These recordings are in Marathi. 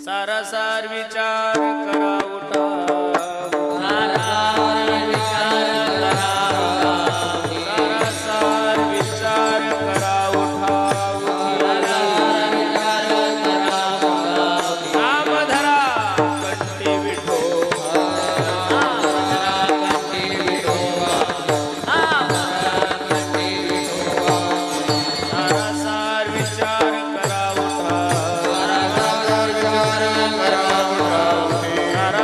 सारासार विचार करा उठा, सारासार विचार करा उठा, सारासार विचार करा उठा, नाम धरा कंठी विठोबा, सारासार विचार करा उठा, सारासार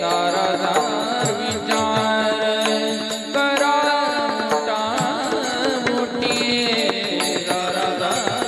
दारादार विचार करा मोठा मोठी दारादार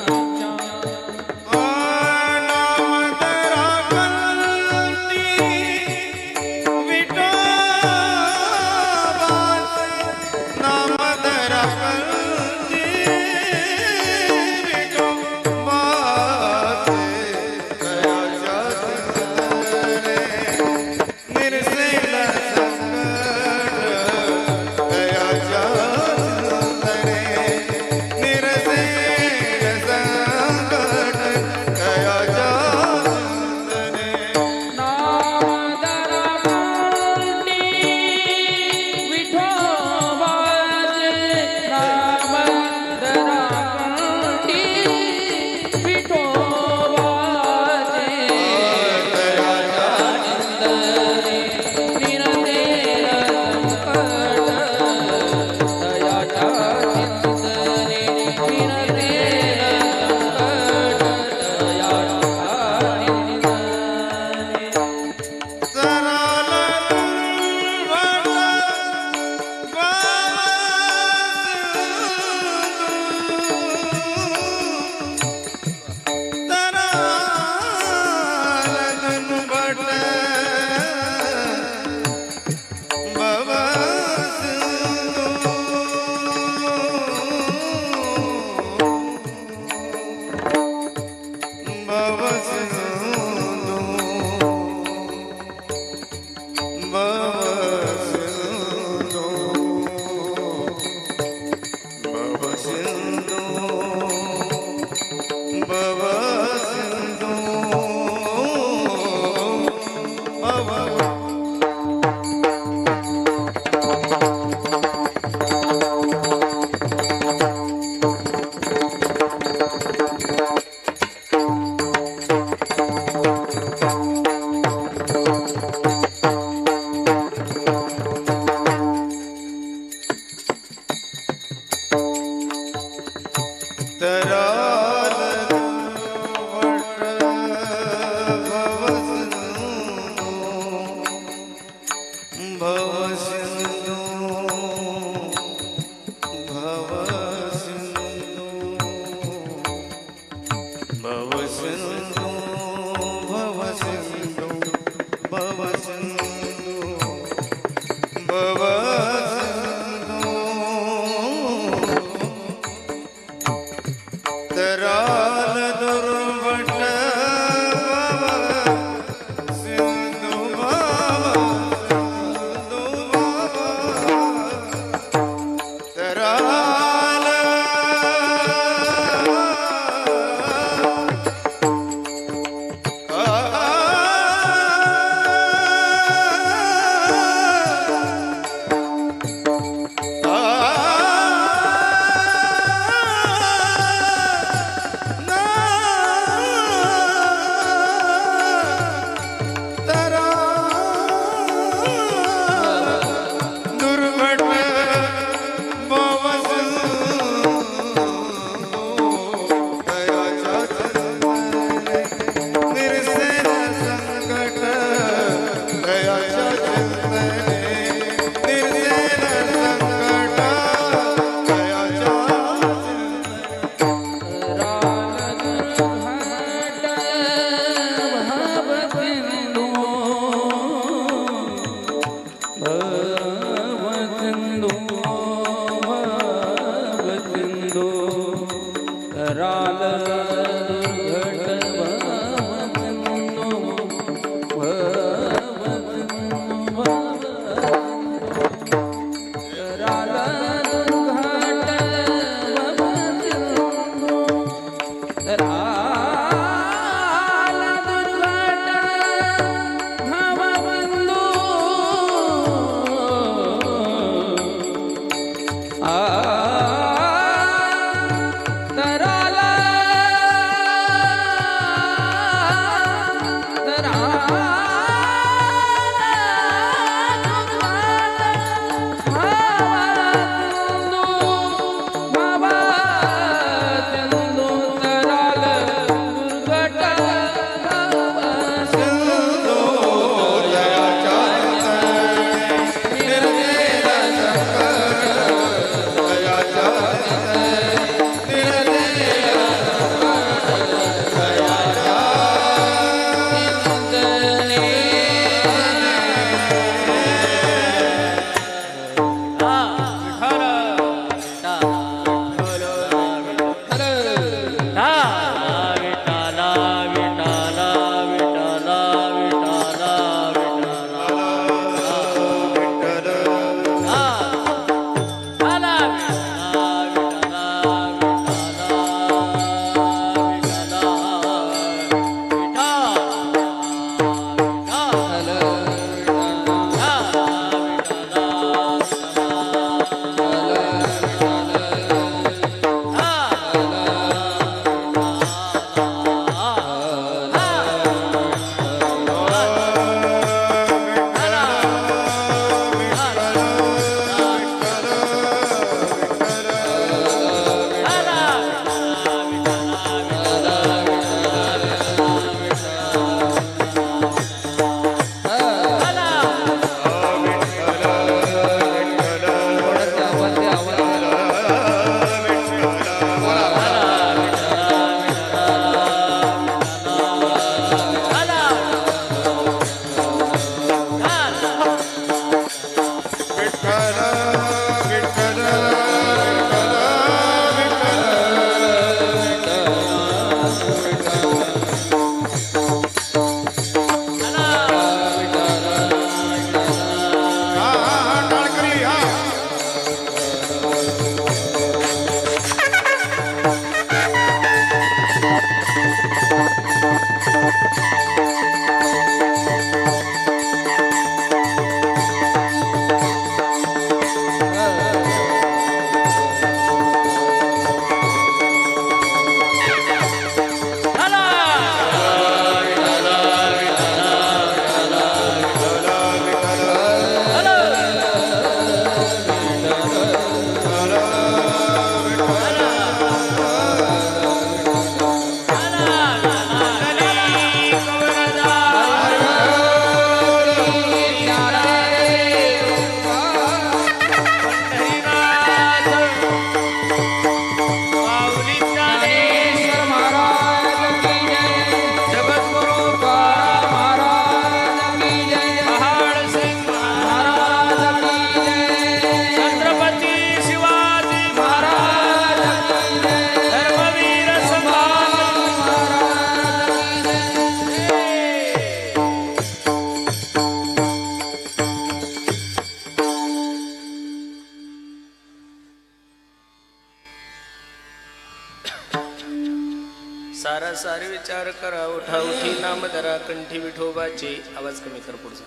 सारासार विचार करा उठा उठी नाम धरा कंठी विठोबाचे. आवाज कमी कर पुढचा.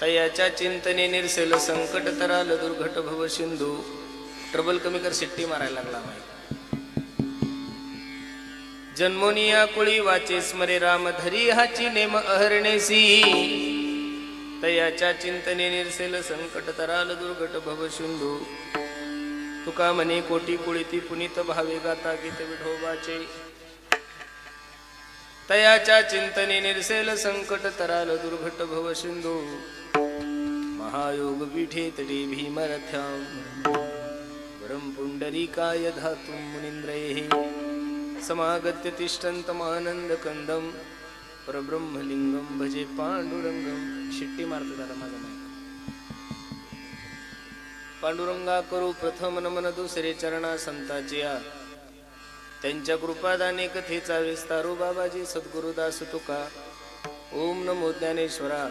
तयाच्या चिंतने निरसेल संकट तराल दुर्घट भव सिंधू. ट्रबल कमी कर, शिट्टी मारायला लागला माहिती. जन्मोनिया कुळी वाचे स्मरे राम धरी हाची नेम अहरणेसी. तयाच्या चिंतने निरसेल संकट तराल दुर्घट भव सिंधू. तुका म्हणे कोटी कुळीती पुनीत भावे गाता गीत विठोबाचे. तयाच्या चिंतने निरसेल संकट तराल दुर्घट भव सिंधू. महायोग पीठे तटे भीमरथ्याम वरम पुंडरीकाय धातुं मुनींद्रैः. समागत्य तिष्ठन्तमानंद कंदम परब्रह्मलिंगम भजे पांडुरंगम. शिट्टी मारतो दादा माझा माहिती. पांडुरंगा करू प्रथम नमन दुसरे चरणा संताचे. त्यांच्या कृपादाने कथेचा विस्तारू बाबाजी सद्गुरुदास तुका. ओम नमो ज्ञानेश्वरा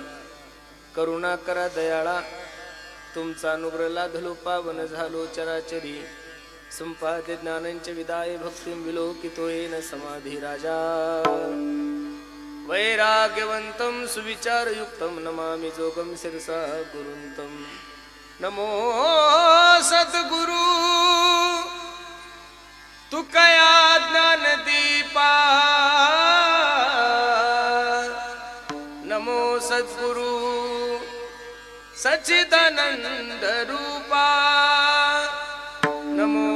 करुणा करा दयाळा. तुमचा अनुग्रह लाधलो पावन झालो चराचरी. संपाद्य ज्ञानांचे विदाय भक्तिं विलोकितो येन समाधी राजा. वैराग्यवंतं सुविचारयुक्तं नमामि जोगं शिरसा गुरुंतं. नमो सद्गुरु तुकया ज्ञानदीपा. नमो सद्गुरु सच्चिदानंद रूपा. नमो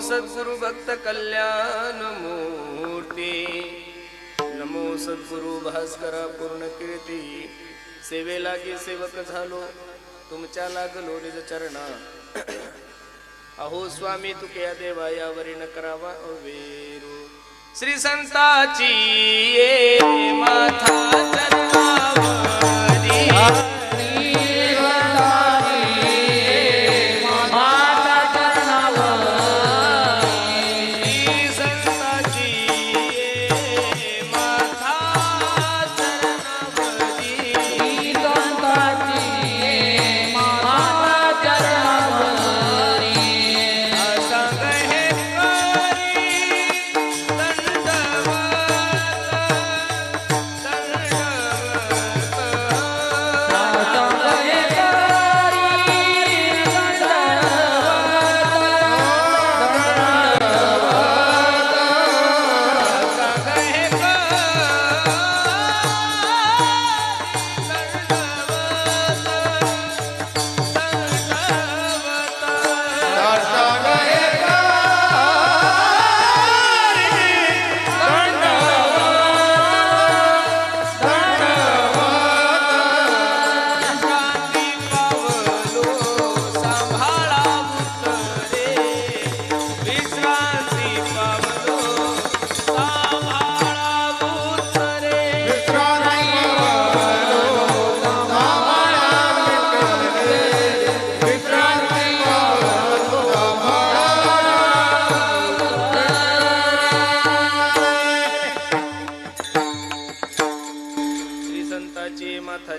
सद्गुरु भक्त कल्याण मूर्ती. नमो सद्गुरु भास्करा पूर्ण कीर्ती. सेवेलागी सेवक झालो तुमच्या लागलो निज चरणा. अहो स्वामी तुके देवा यावरी न करावा अवेरू. श्री संताची ये माथा चरणावरी.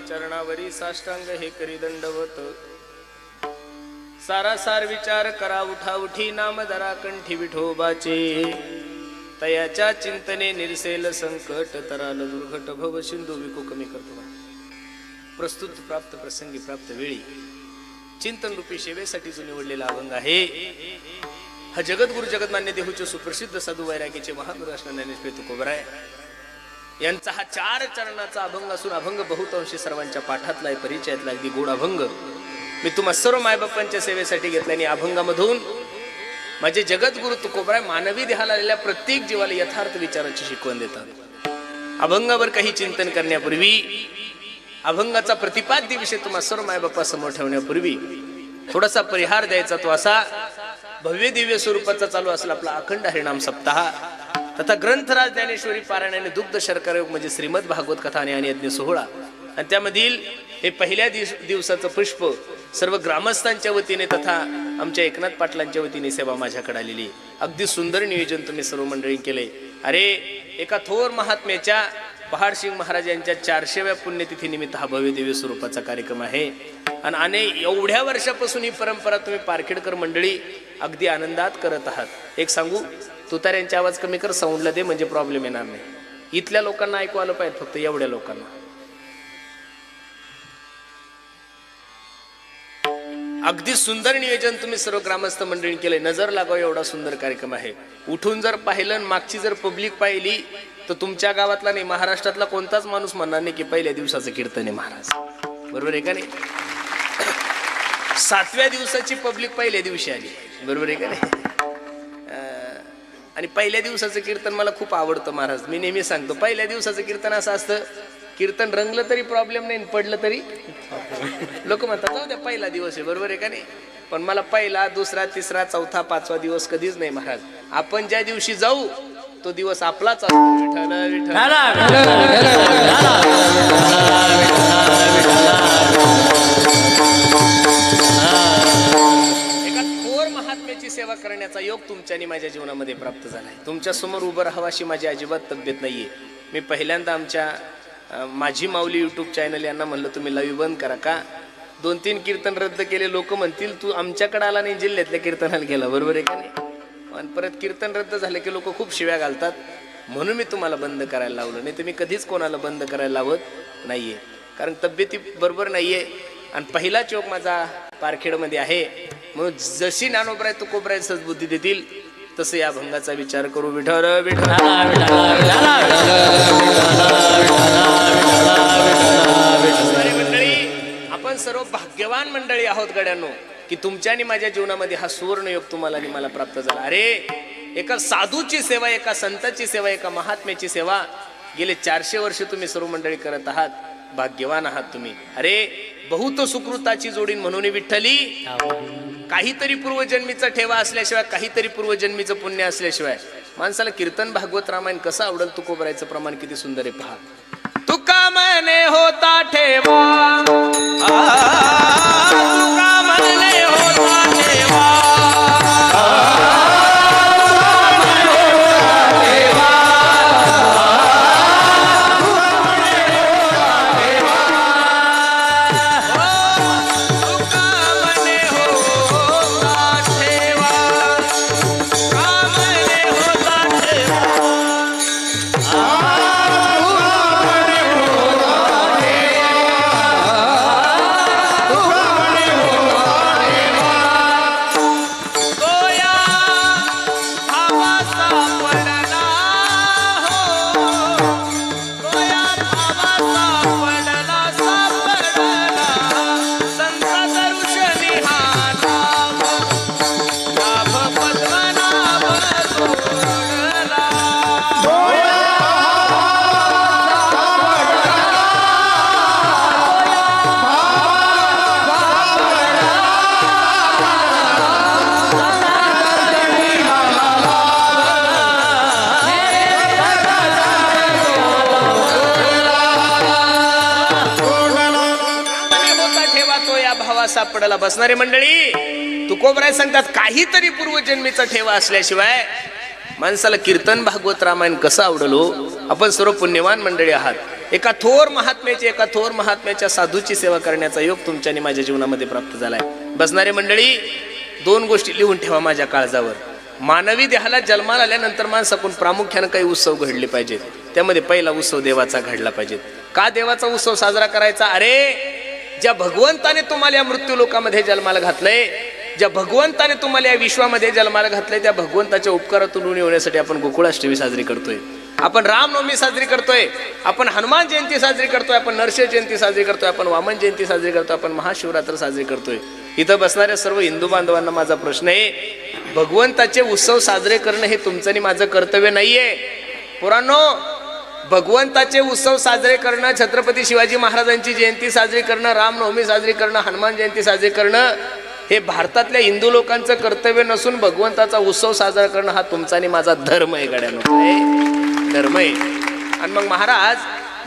चरणावरी साष्टांग हे करी दंडवत. सारासार विचार करा उठा उठी नाम धरा कंठी विठोबाचे. तयाच्या चिंतने निरसेल संकट तराल दुर्घट भव सिंधू. विकू कमी करतो. प्रस्तुत प्राप्त प्रसंगी प्राप्त वेळी चिंतन रूपी सेवेसाठी जो निवडलेला अभंग आहे हा जगद्गुरु जगन्मान्य देहूचे सुप्रसिद्ध साधू वैरागीचे महानुराष्ट्र ज्ञानेश्वर तुकोबराय यांचा हा 4 चरणाचा अभंग असून अभंग बहुतांशी सर्वांच्या पाठातला आहे, परिचयातला अगदी गोड अभंग मी तुम्हा सर्व मायबापांच्या सेवेसाठी घेतल्याने अभंगामधून माझे जगद्गुरु तुकोबराय मानवी देहाला आलेल्या प्रत्येक जीवाला यथार्थ विचाराची शिकवण देतात. अभंगावर काही चिंतन करण्यापूर्वी अभंगाचा प्रतिपाद्य विषय तुम्हा सर्व मायबापा समोर ठेवण्यापूर्वी थोडासा परिहार द्यायचा. तो असा भव्य दिव्य स्वरूपाचा चालू असला आपला अखंड हरिनाम सप्ताह तथा ग्रंथराज ज्ञानेश्वरी पारायणाने दुग्ध शर्करा योग म्हणजे श्रीमद भागवत कथा आणि यज्ञ सोहळा आणि त्यामधील हे पहिल्या दिवसाचं पुष्प सर्व ग्रामस्थांच्या वतीने तथा आमच्या एकनाथ पाटलांच्या वतीने सेवा माझ्याकडे आलेली. अगदी सुंदर नियोजन तुम्ही सर्व मंडळी केले. अरे एका थोर महात्म्याच्या पहाडसिंग महाराज यांच्या 400व्या पुण्यतिथी निमित्त हा भव्य दिव्य स्वरूपाचा कार्यक्रम आहे आणि एवढ्या वर्षापासून ही परंपरा तुम्ही पारखेडकर मंडळी अगदी आनंदात करत आहात. एक सांगू तुताऱ्यांचा आवाज कमी कर, साऊंडला दे, म्हणजे प्रॉब्लेम येणार नाही. इथल्या लोकांना ऐकू आलं पाहिजे, फक्त एवढ्या लोकांना. अगदी सुंदर नियोजन तुम्ही सर्व ग्रामस्थ मंडळी केले. नजर लागाव एवढा सुंदर कार्यक्रम आहे. उठून जर पाहिलं, मागची जर पब्लिक पाहिली, तर तुमच्या गावातला नाही, महाराष्ट्रातला कोणताच माणूस म्हणणार नाही की पहिल्या दिवसाचं कीर्तन आहे महाराज. बरोबर आहे का नाही? 7व्या दिवसाची पब्लिक पहिल्या दिवशी आली. बरोबर आहे का नाही? आणि पहिल्या दिवसाचं कीर्तन मला खूप आवडतं महाराज. मी नेहमी सांगतो, पहिल्या दिवसाचं कीर्तन असं असतं, कीर्तन रंगलं तरी प्रॉब्लेम नाही, पडलं तरी लोक म्हणतात जाऊ द्या, पहिला दिवस आहे. बरोबर आहे का नाही? पण मला पहिला, दुसरा, तिसरा, चौथा, 5वा दिवस कधीच नाही महाराज. आपण ज्या दिवशी जाऊ तो दिवस आपलाच असतो. विठ्ठल विठ्ठल. एका थोर महात्म्याची सेवा करण्याचा योग तुमच्या आणि माझ्या जीवनामध्ये प्राप्त झालाय. तुमच्या समोर उभं राहावं अशी माझी अजिबात तब्येत नाहीये. मी पहिल्यांदा आमच्या माझी माऊली यूट्यूब चॅनल यांना म्हणलं तुम्ही लाईव्ह बंद करा. का? 2-3 कीर्तन रद्द केले. लोक म्हणतील तू आमच्याकडे आला नाही, जिल्ह्यातल्या कीर्तनाला गेला. बरोबर आहे का नाही? आणि परत कीर्तन रद्द झालं की लोक खूप शिव्या घालतात. म्हणून मी तुम्हाला बंद करायला लावलं. नाही तर मी कधीच कोणाला बंद करायला लावत नाहीये, कारण तब्येती बरोबर नाहीये. आणि पहिलाच योग माझा पारखेडमध्ये आहे. म्हणून जशी ज्ञानोबराय तुकोबराय सद्बुद्धी देतील तसं या भंगाचा विचार करू. विठ्ठल विठ्ठल. मंडळी, आपण सर्व भाग्यवान मंडळी आहोत गड्यांनो, की तुमच्या आणि माझ्या जीवनामध्ये हा सुवर्ण योग तुम्हाला आणि मला प्राप्त झाला. अरे, एका साधूची सेवा, एका संताची सेवा, एका महात्म्याची सेवा गेले 400 वर्ष तुम्ही सर्व मंडळी करत आहात. भाग्यवान आहात तुम्ही. अरे, बहुत सुकृताची जोडीन म्हणून विठ्ठली. काहीतरी पूर्वजन्मीचा ठेवा असल्याशिवाय, काहीतरी पूर्वजन्मीचं पुण्य असल्याशिवाय माणसाला कीर्तन भागवत रामायण कसं आवडेल? तुकोबरायचं प्रमाण किती सुंदर आहे पहा. तुका मने होता ठेवा, तुका मने होता ठेवा, सापडायला बसणारे मंडळी. तुकोबराय सांगतात काहीतरी पूर्वजन्मीचा ठेवा असल्याशिवाय माणसाला कीर्तन भागवत रामायण कसं आवडलो? आपण सर्व पुण्यवान मंडळी आहात. एका थोर महात्म्याची, एका थोर महात्म्याच्या साधूची सेवा करण्याचा योग तुमच्या आणि माझ्या जीवनामध्ये प्राप्त झालाय. बसणारे मंडळी, 2 गोष्टी लिहून ठेवा माझ्या काळजावर. मानवी देहाला जन्माला आल्यानंतर माणसाकडून प्रामुख्यानं काही उत्सव घडले पाहिजेत. त्यामध्ये पहिला उत्सव देवाचा घडला पाहिजे. का देवाचा उत्सव साजरा करायचा? अरे, ज्या भगवंताने तुम्हाला या मृत्यू लोकामध्ये जन्माला घातलंय, ज्या भगवंताने तुम्हाला या विश्वामध्ये जन्माला घातलंय, त्या भगवंताच्या उपकारातून ऋणी होण्यासाठी आपण गोकुळाष्टमी साजरी करतोय, आपण रामनवमी साजरी करतोय, आपण हनुमान जयंती साजरी करतोय, आपण नरसिंह जयंती साजरी करतोय, आपण वामन जयंती साजरी करतोय, आपण महाशिवरात्र साजरी करतोय. इथं बसणाऱ्या सर्व हिंदू बांधवांना माझा प्रश्न आहे, भगवंताचे उत्सव साजरे करणं हे तुमचं आणि माझं कर्तव्य नाहीये. पुराणो, भगवंताचे उत्सव साजरे करणं, छत्रपती शिवाजी महाराजांची जयंती साजरी करणं, रामनवमी साजरी करणं, हनुमान जयंती साजरी करणं हे भारतातल्या हिंदू लोकांचं कर्तव्य नसून भगवंताचा उत्सव साजरा करणं हा तुमचा आणि माझा धर्म आहे. गड्यानो, धर्म आहे. आणि मग महाराज,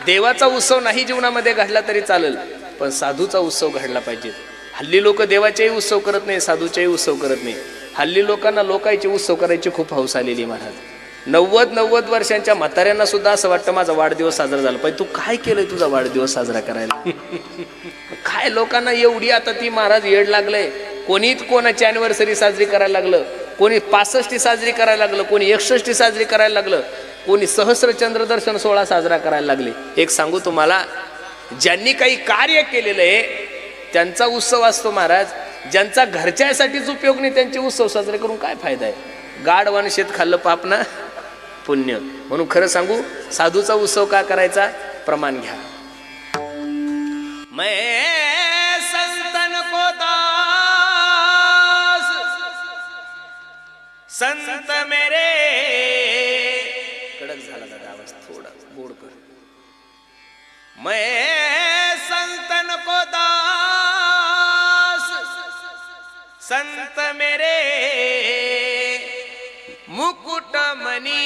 देवाचा उत्सव नाही जीवनामध्ये घडला तरी चालेल, पण साधूचा उत्सव घडला पाहिजे. हल्ली लोक देवाचेही उत्सव करत नाही, साधूचेही उत्सव करत नाही. हल्ली लोकांना लोकांचे उत्सव करायची खूप हौस आलेली महाराज. 90 वर्षांच्या म्हाताऱ्यांना सुद्धा असं वाटतं माझा वाढदिवस साजरा झाला पाहिजे. तू काय केलंय तुझा वाढदिवस साजरा करायला? काय लोकांना एवढी आता ती महाराज येड लागलंय. कोणीच कोणाची अॅनिव्हर्सरी साजरी करायला लागलं. कोणी 65 साजरी करायला लागलं, कोणी 61 साजरी करायला लागलं, कोणी सहस्र चंद्रदर्शन सोहळा साजरा करायला लागले. एक सांगू तुम्हाला, ज्यांनी काही कार्य केलेलं आहे त्यांचा उत्सव असतो महाराज. ज्यांचा घरच्यासाठीच उपयोग नाही त्यांचे उत्सव साजरे करून काय फायदा आहे. गाढवान शेत खाल्लं पाप ना पुण्य. म्हणून खरं सांगू, साधूचा उत्सव का करायचा, प्रमाण घ्या. मैं संतन को दास संत मेरे, कडक झाला दादा आवाज थोडा गोड कर. मैं संतन को दास संत मेरे मुकुटमणी.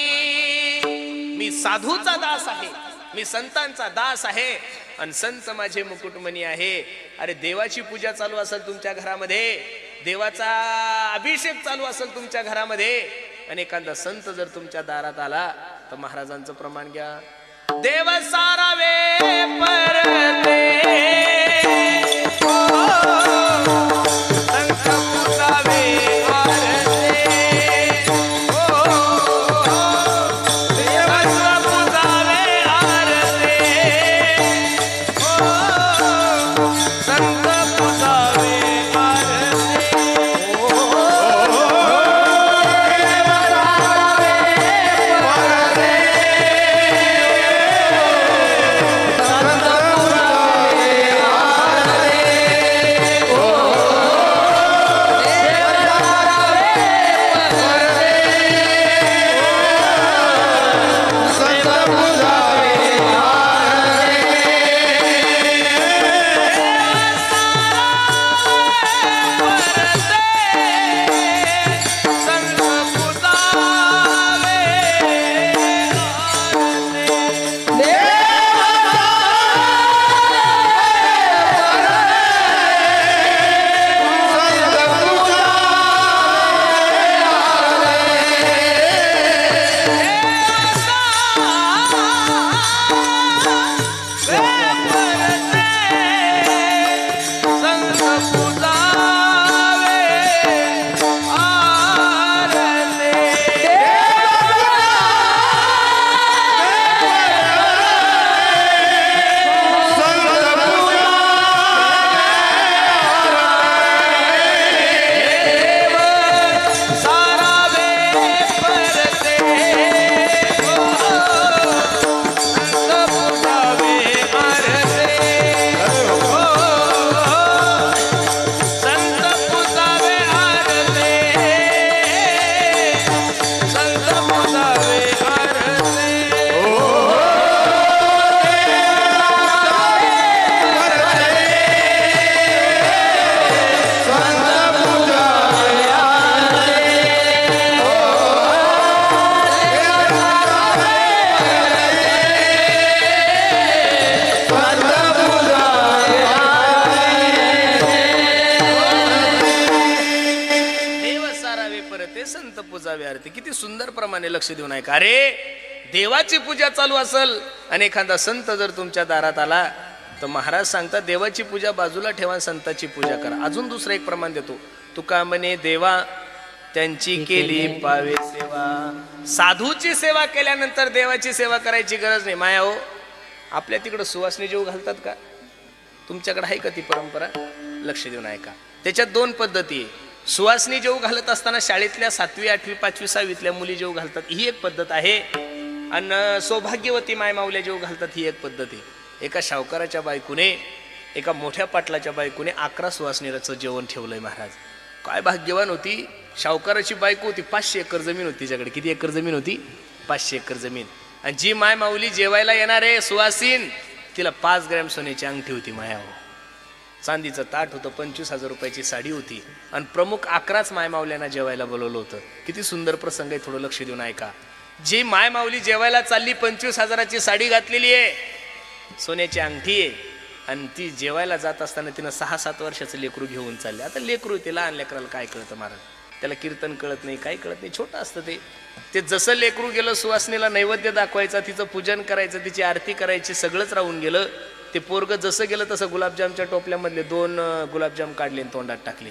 मी साधूचा दास आहे, मी संतांचा दास आहे आणि संत माझे मुकुटमणी आहे. अरे देवाची पूजा चालू असेल तुमच्या घरामध्ये, देवाचा अभिषेक चालू असेल तुमच्या घरामध्ये आणि एखादा संत जर तुमच्या दारात आला तर महाराजांचं प्रमाण घ्या. देव सारावे परते संत पुजावे आरते. किती सुंदर प्रमाणे लक्ष देऊन ऐका. अरे देवाची पूजा चालू असेल आणि एखादा संत जर तुमच्या दारात आला तर महाराज सांगतात देवाची पूजा बाजूला ठेवा, संताची पूजा करा. अजून दुसरं एक प्रमाण देतो, तुका म्हणे देवा त्यांची केली पावे सेवा. साधूची सेवा केल्यानंतर देवाची सेवा करायची गरज नाही. माया हो, आपल्या तिकडं सुवासनी जेव घालतात का? तुमच्याकडे आहे का ती परंपरा? लक्ष देऊन ऐका. त्याच्यात दोन पद्धती आहे. सुवासनी जेव घालत असताना शाळेतल्या 7वी 8वी 5वी 6वीतल्या मुली जेव घालतात, ही एक पद्धत आहे. आणि सौभाग्यवती मायमावल्या जेव घालतात, ही एक पद्धत आहे. एका शावकाराच्या बायकोने, एका मोठ्या पाटलाच्या बायकोने 11 सुवासनीचं जेवण ठेवलंय महाराज. काय भाग्यवान होती. शावकाराची बायको होती, 500 एकर जमीन होती तिच्याकडे. किती एकर जमीन होती? 500 एकर जमीन. आणि जी माय माऊली जेवायला येणार आहे सुवासीन, तिला 5 ग्रॅम सोन्याची अंगठी होती. माया हो, चांदीचं ताट होतं, 25,000 रुपयाची साडी होती. आणि प्रमुख 11च मायमावल्यांना जेवायला बोलवलं होतं. किती सुंदर प्रसंग आहे, थोडं लक्ष देऊन ऐका. जी मायमावली जेवायला चालली, 25,000ची साडी घातलेली आहे, सोन्याची अंगठी आहे, आणि ती जेवायला जात असताना तिनं 6-7 वर्षाचं लेकरू घेऊन चालले. आता लेकरू ते लहान लेकराला काय कळतं महाराज, त्याला कीर्तन कळत नाही, काय कळत नाही, छोटं असतं ते. जसं लेकरू गेलं सुवासनीला नैवेद्य दाखवायचा, तिचं पूजन करायचं, तिची आरती करायची, सगळंच राहून गेलं. ते पोरग जसं गेलं तसं गुलाबजामच्या टोपल्यामधले 2 गुलाबजाम काढले तोंडात टाकले.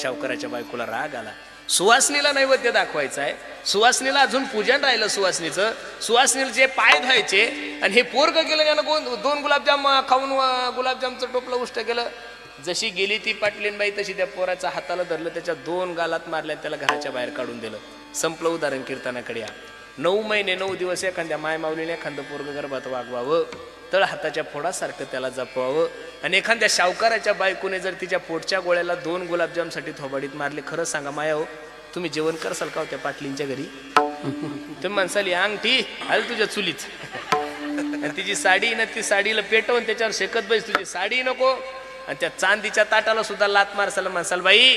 शावकराच्या बायकोला राग आला. सुवासनीला नैवेद्य दाखवायचा आहे, सुवासनीला अजून पूजन राहिलं सुवासनीचं, सुवासनीला जे पाय धुवायचे आणि हे पोरग गेलं यानं दोन गुलाबजाम खाऊन गुलाबजामचं टोपलं उष्ट केलं. जशी गेली ती पाटलीनबाई तशी त्या पोराच्या हाताला धरलं, त्याच्या 2 गालात मारल्या, त्याला घराच्या बाहेर काढून दिलं. संपलं उदाहरण कीर्तनाकडे. 9 महिने 9 दिवस एखाद्या मायमाऊलीने एखादं पोरग गर्भात वागवावं, तळ हाताच्या फोडासारखं त्याला जपवावं. आणि एखाद्या शावकाराच्या बायकोने जर तिच्या पोटच्या गोळ्याला 2 गुलाबजामसाठी थोबाडीत मारले, खरं सांगा माया हो, तुम्ही जेवण करसाल का त्या पाटलींच्या घरी? तुम्ही म्हणसाल अंगठी आलं तुझ्या चुलीत आणि तिची साडी ना, ती साडीला पेटवून त्याच्यावर शेकत बैस, तुझी साडी नको. आणि त्या चांदीच्या ताटाला सुद्धा लात मारसाल, म्हणसाल बाई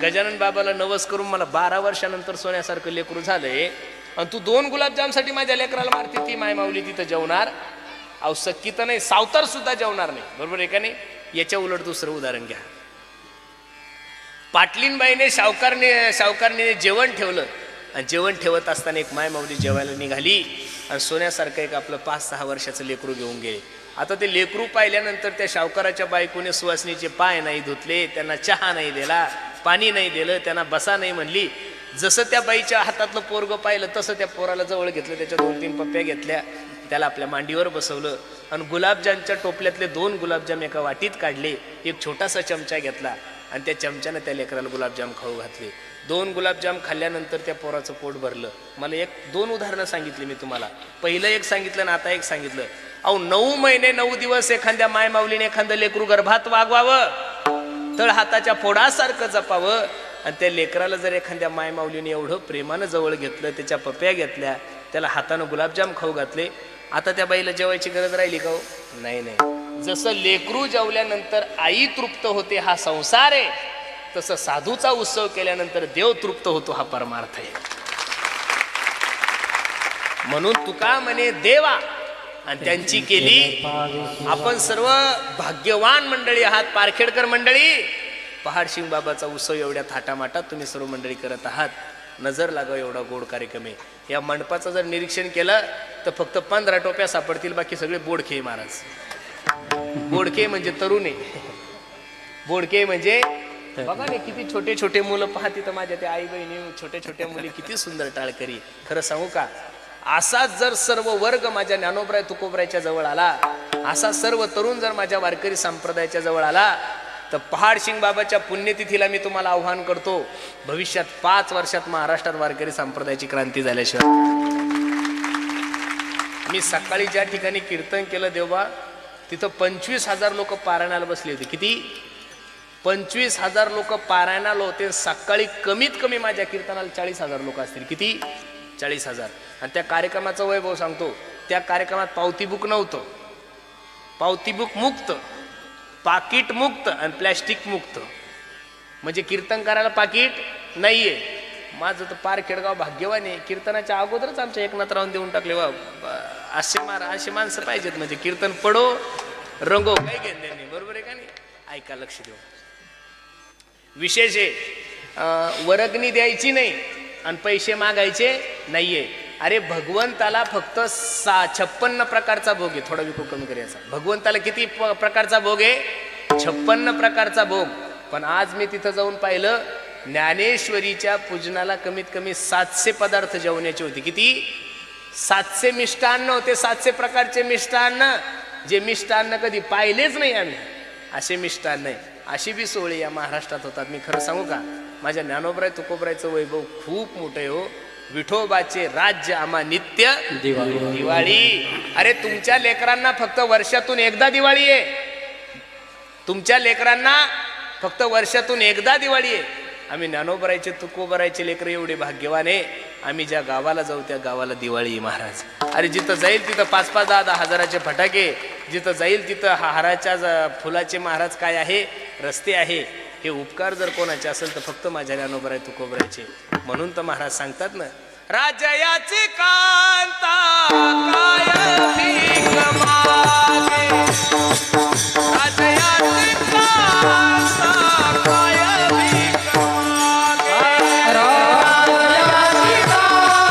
गजानन बाबाला नवस करून मला 12 वर्षानंतर सोन्यासारखं लेकरू झालंय आणि तू 2 गुलाबजामसाठी माझ्या लेकराला मारते, ती माय माऊली तिथं जेवणार? अहो सक्की तर नाही, सावतर सुद्धा जेवणार नाही. बरोबर आहे का नाही? याच्या उलट दुसरं उदाहरण घ्या. पाटलीनबाईने शावकारने जेवण ठेवलं आणि जेवण ठेवत असताना एक माय माऊली जेवायला निघाली आणि सोन्यासारखं एक आपलं 5-6 वर्षाचं लेकरू घेऊन गेले. आता ते लेकरू पाहिल्यानंतर त्या शावकाराच्या बायकोने सुवासनीचे पाय नाही धुतले, त्यांना चहा नाही दिला, पाणी नाही दिलं, त्यांना बसा नाही म्हणली. जसं त्या बाईच्या हातातलं पोरगं पाहिलं तसं त्या पोराला जवळ घेतलं, त्याच्या 2-3 पप्प्या घेतल्या, त्याला आपल्या मांडीवर बसवलं आणि गुलाबजामच्या टोपल्यातले 2 गुलाबजाम एका वाटीत काढले, एक छोटासा चमचा घेतला आणि त्या चमच्यानं त्या लेकराला गुलाबजाम खाऊ घातले. 2 गुलाबजाम खाल्ल्यानंतर त्या पोराचं पोट भरलं. मला 1-2 उदाहरणं सांगितली मी तुम्हाला. पहिलं एक सांगितलं आणि आता एक सांगितलं. अहो 9 महिने 9 दिवस एखाद्या मायमाऊलीने एखादं लेकरू गर्भात वागवावं, तळ हाताच्या फोडासारखं जपावं आणि त्या लेकराला जर एखाद्या मायमाऊलीने एवढं प्रेमानं जवळ घेतलं, त्याच्या पप्प्या घेतल्या, त्याला हातानं गुलाबजाम खाऊ घातले, आता त्या बाईला जेवायची गरज राहिली का हो? नाही नाही. जसं लेकरू जेवल्यानंतर आई तृप्त होते हा संसार आहे, तसं साधूचा उत्सव केल्यानंतर देव तृप्त होतो हा परमार्थ आहे. म्हणून तुका म्हणे देवा आणि त्यांची केली. आपण सर्व भाग्यवान मंडळी आहात, पारखेडकर मंडळी. पहाडशिंग बाबाचा उत्सव एवढ्या थाटामाटात तुम्ही सर्व मंडळी करत आहात. नजर लागाव एवढा गोड कार्यक्रम आहे. या मंडपाचं जर निरीक्षण केलं तर फक्त 15 टोप्या सापडतील, बाकी सगळे बोडखे महाराज. बोडके म्हणजे तरुण आहे, बोडके म्हणजे बघा ना किती छोटे छोटे मुलं पहा तिथं. माझ्या त्या आई बहिणी छोट्या छोट्या मुली किती सुंदर टाळकरी. खरं सांगू का, असाच जर सर्व वर्ग माझ्या ज्ञानोबराय तुकोबरायच्या जवळ आला, असा सर्व तरुण जर माझ्या वारकरी संप्रदायाच्या जवळ आला, तर पहाडशिंग बाबाच्या पुण्यतिथीला मी तुम्हाला आव्हान करतो, भविष्यात 5 वर्षात महाराष्ट्रात वारकरी संप्रदायाची क्रांती झाल्याशिवाय. मी सकाळी ज्या ठिकाणी कीर्तन केलं देवबा, तिथं 25,000 लोक पारायणाला बसले होते. किती? 25,000 लोक पारायणाला होते. सकाळी कमीत कमी माझ्या कीर्तनाला 40,000 लोक असतील. किती? 40,000. आणि त्या कार्यक्रमाचा वैभव सांगतो, त्या कार्यक्रमात पावती बुक नव्हतं, पावती बुक मुक्त, पाकिट मुक्त आणि प्लॅस्टिक मुक्त. म्हणजे कीर्तन करायला पाकिट नाहीये. माझं तर पार खेडगाव भाग्यवान आहे. कीर्तनाच्या अगोदरच आमच्या एकनाथरावून देऊन टाकले. वा असे माणसं पाहिजेत, म्हणजे कीर्तन पडो रंगो काही घेण देणे. बरोबर आहे का नाही? ऐका, लक्ष देऊ. विशेष आहे, वर्गणी द्यायची नाही आणि पैसे मागायचे नाहीये. अरे भगवंताला फक्त 56 प्रकारचा भोग आहे. थोडा विको कमी करायचा. भगवंताला किती प्रकारचा भोग आहे? 56 प्रकारचा भोग. पण आज मी तिथं जाऊन पाहिलं, ज्ञानेश्वरीच्या पूजनाला कमीत कमी 700 पदार्थ जेवण्याचे होते. किती? 700 मिष्टान्न होते. 700 प्रकारचे मिष्टान्न, जे मिष्टान्न कधी पाहिलेच नाही आम्ही. असे मिष्टान्न आहे. अशी बी सोहळे या महाराष्ट्रात होतात. मी खरं सांगू का, माझ्या ज्ञानोबराय तुकोबरायचं वैभव खूप मोठं आहे हो. विठोबाचे राज्य आम्हा नित्य दिवाळी. अरे तुमच्या लेकरांना फक्त वर्षातून एकदा दिवाळी आहे. तुमच्या लेकरांना फक्त वर्षातून एकदा दिवाळी आहे. आम्ही ज्ञानोबरायचे तुकोबरायचे लेकर एवढे भाग्यवान आहे. आम्ही ज्या गावाला जाऊ त्या गावाला दिवाळी महाराज. अरे जिथं जाईल तिथं 5-5, 10-10 हजाराचे फटाके, जिथं जाईल तिथं हाराच्या फुलाचे महाराज काय आहे, रस्ते आहे. हे उपकार जर कोणाचे असेल तर फक्त माझ्या ज्ञानोबराय तुकोबरायचे. म्हणून तर महाराज सांगतात ना, राजयाचे कांता काय भीक मागे, राजयाचे कांता काय भीक मागे, राजयाचे कांता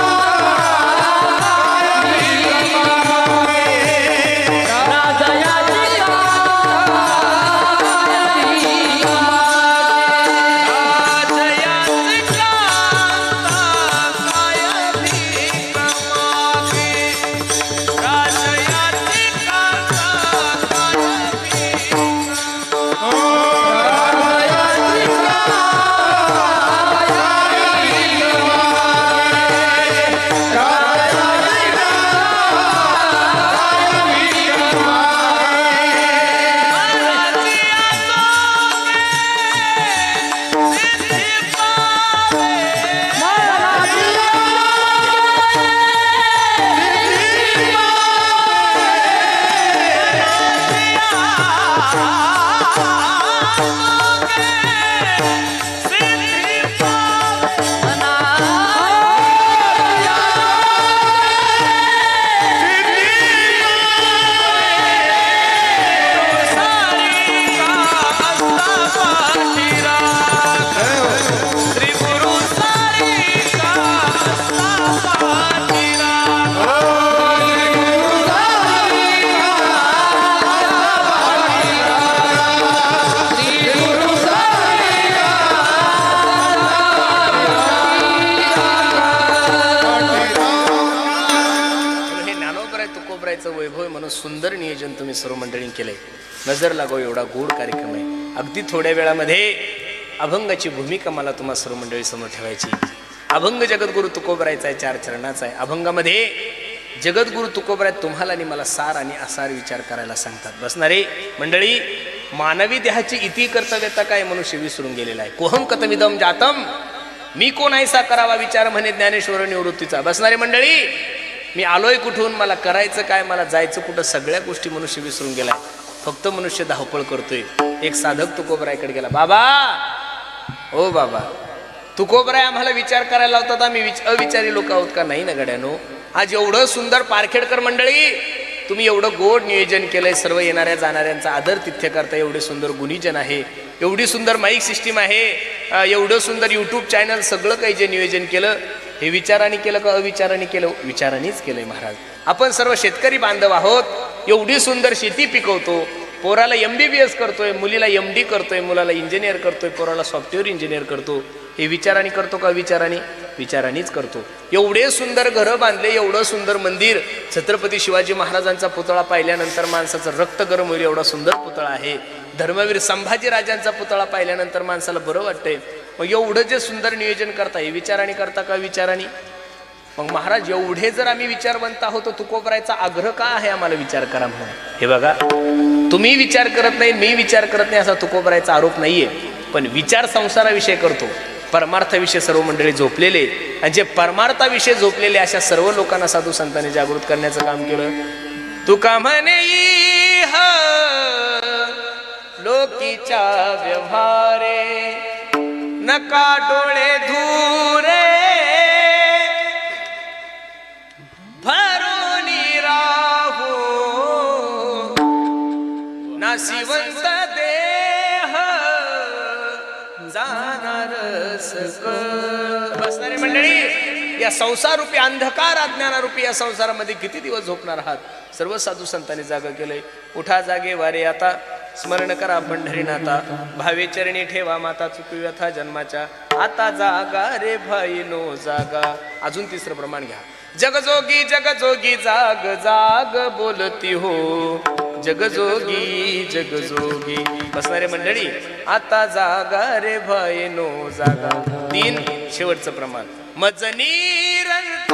नियोजन तुम्ही सर्व मंडळींनी केलंय. नजर लागो एवढा गोड कार्यक्रम आहे. अगदी थोड्या वेळामध्ये अभंगाची भूमिका मला तुम्हा सर्व मंडळी समोर ठेवायची. अभंग जगद्गुरु तुकोबरायचा आहे, 4 चरणाचा आहे. अभंगामध्ये जगद्गुरु तुकोबराय तुम्हाला आणि मला सार आणि असार विचार करायला सांगतात. बसणारे मंडळी, मानवी देहाची इति कर्तव्यता काय मनुष्य विसरून गेलेला आहे. कोहम कतमिदम जातम, मी कोण ऐसा करावा विचार म्हणे ज्ञानेश्वर निवृत्तीचा. बसणारे मंडळी, मी आलोय कुठून, मला करायचं काय, मला जायचं कुठं, सगळ्या गोष्टी मनुष्य विसरून गेलाय. फक्त मनुष्य धावपळ करतोय. एक साधक तुकोबरायकडे गेला. बाबा, ओ बाबा, तुकोबराय आम्हाला विचार करायला लावतात, आम्ही अविचारी लोक आहोत का? नाही ना गड्यानो. आज एवढं सुंदर पारखेडकर मंडळी, तुम्ही एवढं गोड नियोजन केलंय. सर्व येणाऱ्या जाणाऱ्यांचा आदर तिथ्य करता. एवढे सुंदर गुणीजन आहे, एवढी सुंदर माईक सिस्टीम आहे, एवढं सुंदर यूट्यूब चॅनल, सगळं काही जे नियोजन केलं हे विचाराने केलं का अविचाराने केलं? विचारानेच केलंय महाराज. आपण सर्व शेतकरी बांधव आहोत. एवढी सुंदर शेती पिकवतो. पोराला MBBS करतोय, मुलीला MD करतोय, मुलाला इंजिनियर करतोय, पोराला सॉफ्टवेअर इंजिनियर करतो. हे विचाराने करतो का विचाराने? विचारानेच करतो. एवढे सुंदर घरं बांधले, एवढं सुंदर मंदिर. छत्रपती शिवाजी महाराजांचा पुतळा पाहिल्यानंतर माणसाचं रक्त गरम होईल एवढा सुंदर पुतळा आहे. धर्मवीर संभाजी राजांचा पुतळा पाहिल्यानंतर माणसाला बरं वाटतंय. मग एवढं जे सुंदर नियोजन करता हे विचाराने करता का विचाराने? मग महाराज, एवढे जर आम्ही विचारवंत आहोत, तुकोबरायचा आग्रह का आहे आम्हाला विचार करा म्हणून? हे बघा, तुम्ही विचार करत नाही, मी विचार करत नाही असा तुकोबरायचा आरोप नाहीये. पण विचार संसाराविषयी करतो. परमार्थाविषयी सर्व मंडळी झोपलेले, आणि जे परमार्थाविषयी झोपलेले अशा सर्व लोकांना साधू संतांनी जागृत करण्याचं काम केलं. तुका म्हणे लोकीच्या व्यवहारे, नका डोळे धुरे, भरून राहू नाशिवंत देह जाणार बसणारी मंडळी, या संसारूपी अंधकार अज्ञानारूपी या संसारामध्ये किती दिवस झोपणार आहात? सर्व साधू संतांनी जागा केलंय. उठा जागे वारे आता, स्मरण करा पंढरीनाथा, भावे चरणी ठेवा माता चुकी व्यथा जन्माच्या, आता जागा रे भाई नो जागा. अजून तिसरं प्रमाण घ्या. जगजोगी जगजोगी जाग जाग बोलती हो, जगजोगी जगजोगी. बसणारे मंडळी, आता जागा रे भाई नो जागा. 3 शेवटचं प्रमाण. मज निरंतर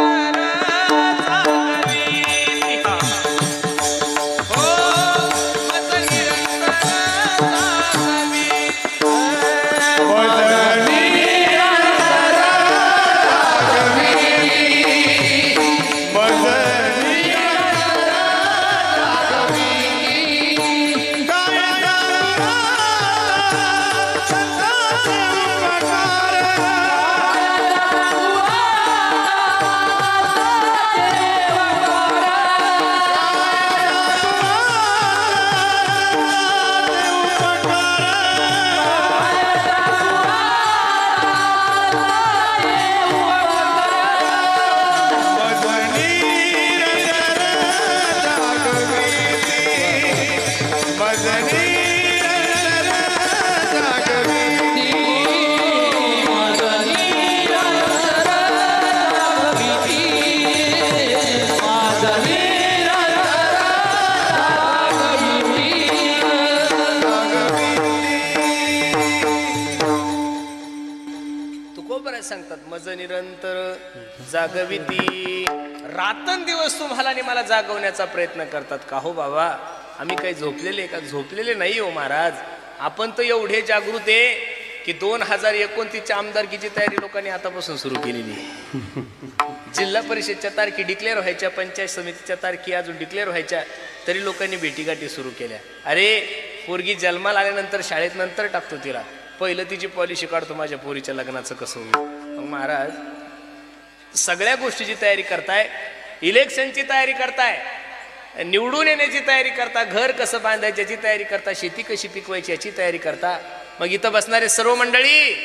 सांगतात. मज निरंतर जागविती. रात्रंदिवस तुम्हाला आणि मला जागवण्याचा प्रयत्न करतात. का हो बाबा, आम्ही काही झोपलेले का? झोपलेले नाही हो महाराज. आपण तर एवढे जागृत आहे की 2029च्या आमदारकीची तयारी लोकांनी आतापासून सुरू केलेली आहे. जिल्हा परिषदच्या तारखी डिक्लेअर व्हायच्या, पंचायत समितीच्या तारखी अजून डिक्लेअर व्हायच्या, तरी लोकांनी भेटीगाठी सुरू केल्या. अरे, पोरगी जन्माला आल्यानंतर शाळेत नंतर टाकतो तिला, पहिलं तिची पॉलिसी काढतो माझ्या पोरीच्या लग्नाचं कसं होईल. मग महाराज, सगळ्या गोष्टीची तयारी करताय, इलेक्शनची तयारी करताय, निवडून येण्याची तयारी करता, घर कसं बांधायची याची तयारी करता, शेती कशी पिकवायची याची तयारी करता. मग इथं बसणारे सर्व मंडळी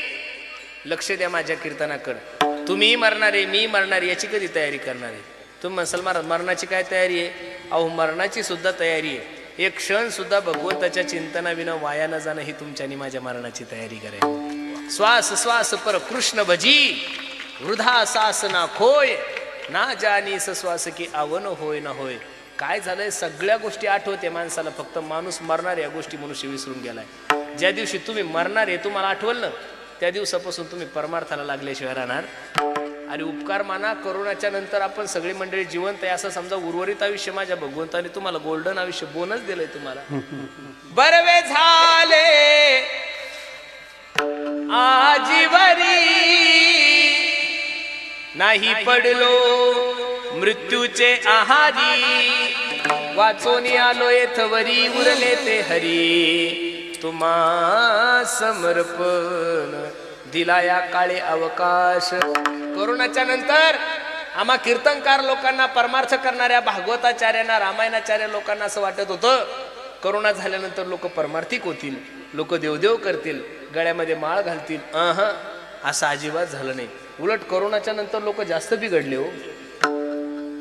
लक्ष द्या माझ्या कीर्तनाकडे. तुम्ही मरणारे, मी मरणारे, याची कधी तयारी करणार आहे? तुम्ही म्हणसाल महाराज मरणाची काय तयारी आहे? अहो, मरणाची सुद्धा तयारी आहे. एक क्षण सुद्धा भगवंताच्या चिंतनाविना वाया न जाणं ही तुमच्यानी माझ्या मरणाची तयारी करायची. श्वास श्वास पर कृष्ण भजी, वृद्धा सास ना खोय, ना जानी सश्वास की आवन होय न होय. काय झालंय, सगळ्या गोष्टी आठवते माणसाला, फक्त माणूस मरणार या गोष्टी मनुष्य विसरून गेलाय. ज्या दिवशी तुम्ही मरणार आहे तुम्हाला आठवल ना, त्या दिवसापासून तुम्ही परमार्थाला लागल्याशिवाय राहणार. आणि उपकार माना, करोनाच्या नंतर आपण सगळी मंडळी जिवंत आहे असं समजा. उर्वरित आयुष्य माझ्या भगवंताने तुम्हाला गोल्डन आयुष्य बोनस दिलंय तुम्हाला. बरवे झाले आजीवरी, नाही पडलो मृत्यूचे आहारी. वाचोनी आलो येथवरी, उरले ते हरी. तुम्हा समर्पण दिला या काळे अवकाश. कोरोनाच्या नंतर आम्हा कीर्तनकार लोकांना, परमार्थ करणाऱ्या भागवताचार्यांना, रामायणाचार्य लोकांना असं वाटत होतं करोना झाल्यानंतर लोक परमार्थिक होतील, लोक देवदेव करतील, गळ्यामध्ये माळ घालतील. असं अजिबात झालं नाही. उलट करोनाच्या नंतर लोक जास्त बिघडले हो.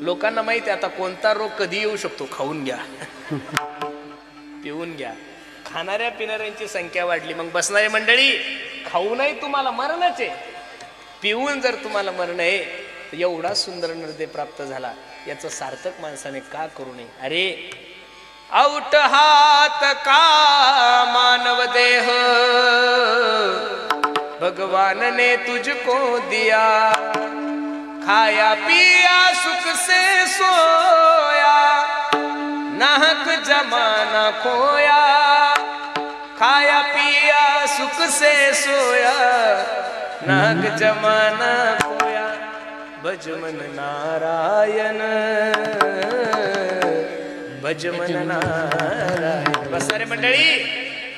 लोकांना माहिती आता कोणता रोग कधी येऊ शकतो. खाऊन घ्या, पिऊन घ्या. खाणाऱ्या पिणाऱ्यांची संख्या वाढली. मग बसणारी मंडळी, खाऊनही तुम्हाला मरणच आहे, पिऊन जर तुम्हाला मरण आहे, तर एवढा सुंदर निर्दय प्राप्त झाला, याचं सार्थक माणसाने का करू नये. अरे औट हात का मानव देह, भगवान ने तुझको दिया. खाया पिया सुख से सोया, नाहक जमाना खोया. खाया पिया सुख से सोया, नाहक जमाना खोया. भजमन नारायण, भजमन नारायण. बसारे मंडळी,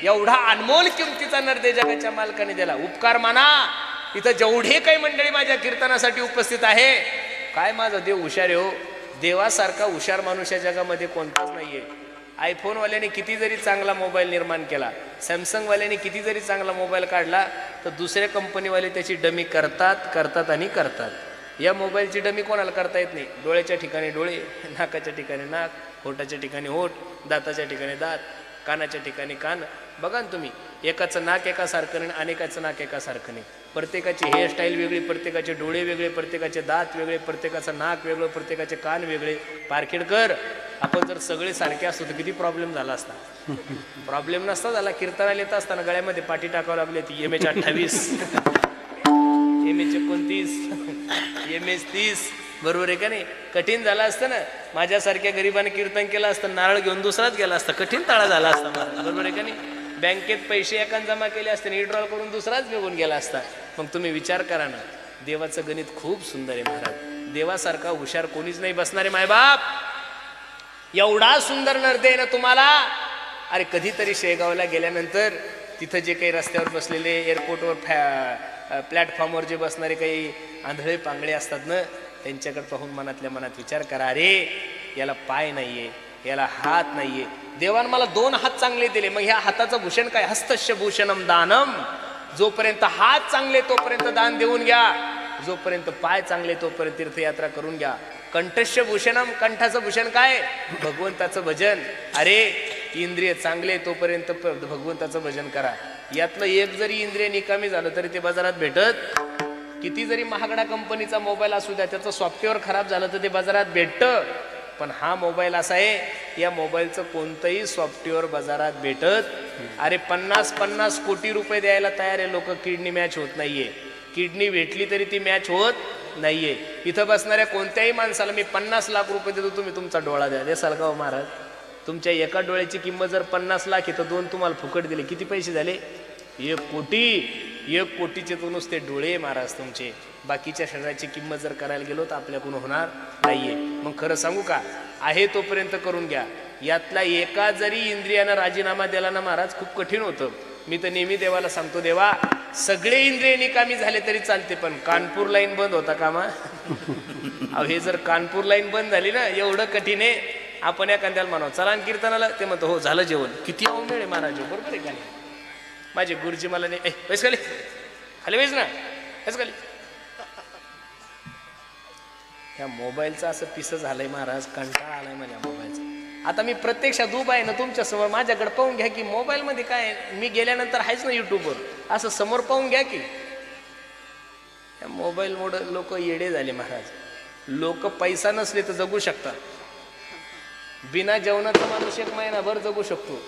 एवढा अनमोल किमतीचा नरदे जगाच्या मालकाने दिला. उपकार माना. इथं जेवढे काही मंडळी माझ्या कीर्तनासाठी उपस्थित आहे, काय माझा देव हुशार आहे हो. देवासारखा हुशार माणूस या जगामध्ये कोणताच नाहीये. आयफोनवाल्याने किती जरी चांगला मोबाईल निर्माण केला, सॅमसंगवाल्याने किती जरी चांगला मोबाईल काढला, तर दुसऱ्या कंपनीवाले त्याची डमी करतात आणि करतात. या मोबाईलची डमी कोणाला करता येत नाही. डोळ्याच्या ठिकाणी डोळे, नाकाच्या ठिकाणी नाक, होठाच्या ठिकाणी होठ, दाताच्या ठिकाणी दात, कानाच्या ठिकाणी कान. बघा ना तुम्ही, एकाचं नाक एकासारखं नाही, अनेकाचं नाक एकासारखं नाही. प्रत्येकाची हेअरस्टाईल वेगळी, प्रत्येकाचे डोळे वेगळे, प्रत्येकाचे दात वेगळे, प्रत्येकाचं नाक वेगळं, प्रत्येकाचे कान वेगळे. पारखेडकर, आपण जर सगळे सारखे असतो तर किती प्रॉब्लेम झाला असता. प्रॉब्लेम नसता झाला. कीर्तनाला येत असताना गळ्यामध्ये पाठी टाकावं लागली ती MH 28, MH 29, MH 30. बरोबर आहे का नाही. कठीण झालं असतं ना. माझ्यासारख्या गरिबाने कीर्तन केलं असतं, नारळ घेऊन दुसराच गेला असता, कठीण ताळा झाला असता मला. बरोबर आहे का नाही. बँकेत पैसे एकान जमा केले असते, विड्रॉल करून दुसराच निघून गेला असता. मग तुम्ही विचार करा ना, देवाचं गणित खूप सुंदर आहे महाराज. देवासारखा हुशार कोणीच नाही. बसणारे मायबाप, एवढा सुंदर नरदे ना तुम्हाला. अरे कधीतरी शेगावला गेल्यानंतर तिथं जे काही रस्त्यावर बसलेले, एअरपोर्टवर प्लॅटफॉर्मवर जे बसणारे काही आंधळे पांगळे असतात ना, त्यांच्याकडे पाहून मनातल्या मनात विचार करा, अरे याला पाय नाहीये, याला हात नाहीये. देवान मला 2 हात चांगले दिले, मग ह्या हाताचं भूषण काय. हस्तस्य भूषणम दानम. जोपर्यंत हात चांगले तोपर्यंत दान देऊन घ्या, जोपर्यंत पाय चांगले तोपर्यंत तीर्थयात्रा करून घ्या. कंठस्य भूषणम, कंठाचं भूषण काय, भगवंताचं भजन. अरे इंद्रिय चांगले तोपर्यंत भगवंताचं भजन करा. यातलं एक जरी इंद्रिय निकामी झालं तरी ते बाजारात भेटत. किती जरी महागडा कंपनीचा मोबाईल असू द्या, त्याचं सॉफ्टवेअर खराब झालं तर ते बाजारात भेटतं. पण हा मोबाईल असा आहे, या मोबाईलचं कोणतंही सॉफ्टवेअर बाजारात भेटत. अरे 50-50 कोटी रुपये द्यायला तयार आहे लोक. किडनी मॅच होत नाहीये. किडनी भेटली तरी ती मॅच होत नाहीये. इथं बसणाऱ्या कोणत्याही माणसाला मी 50 लाख रुपये देतो, तुम्ही तुमचा डोळा द्या. देसाल का महाराज. तुमच्या एका डोळ्याची किंमत जर 50 लाख आहे तर 2 तुम्हाला फुकट दिले, किती पैसे झाले. 1 कोटी. 1 कोटीचे तो नुसते डोळे महाराज तुमचे. बाकीच्या शरीराची किंमत जर करायला गेलो तर आपल्याकडून होणार नाहीये. मग खरं सांगू का, आहे तोपर्यंत करून घ्या. यातला एका जरी इंद्रियानं राजीनामा दिला ना महाराज, खूप कठीण होतं. मी तर नेहमी देवाला सांगतो, देवा सगळे इंद्रिय निकामी झाले तरी चालते, पण कानपूर लाईन बंद होता कामा. अहो हे जर कानपूर लाईन बंद झाली ना, एवढं कठीण आहे. आपण एखाद्याला म्हणावं चला कीर्तनाला, ते म्हणतो हो झालं जेवण. किती अवमेळ आहे महाराज. बरोबर आहे का नाही. माझे गुरुजी मला नाही, पैस खाली खाली वेच ना, पैस खाली. ह्या मोबाईलचं असं पिसं झालंय महाराज, कंटाळा आलाय मला मोबाईलचा. आता मी प्रत्यक्षात उभा आहे ना तुमच्या समोर, माझ्याकडे पाहून घ्या की मोबाईल मध्ये काय. मी गेल्यानंतर आहेच ना युट्यूबवर, असं समोर पाहून घ्या की. या मोबाईलमुळे लोक येडे झाले महाराज. लोक पैसा नसले तर जगू शकतात, बिना जेवणाचा माणूस 1 महिनाभर जगू शकतो,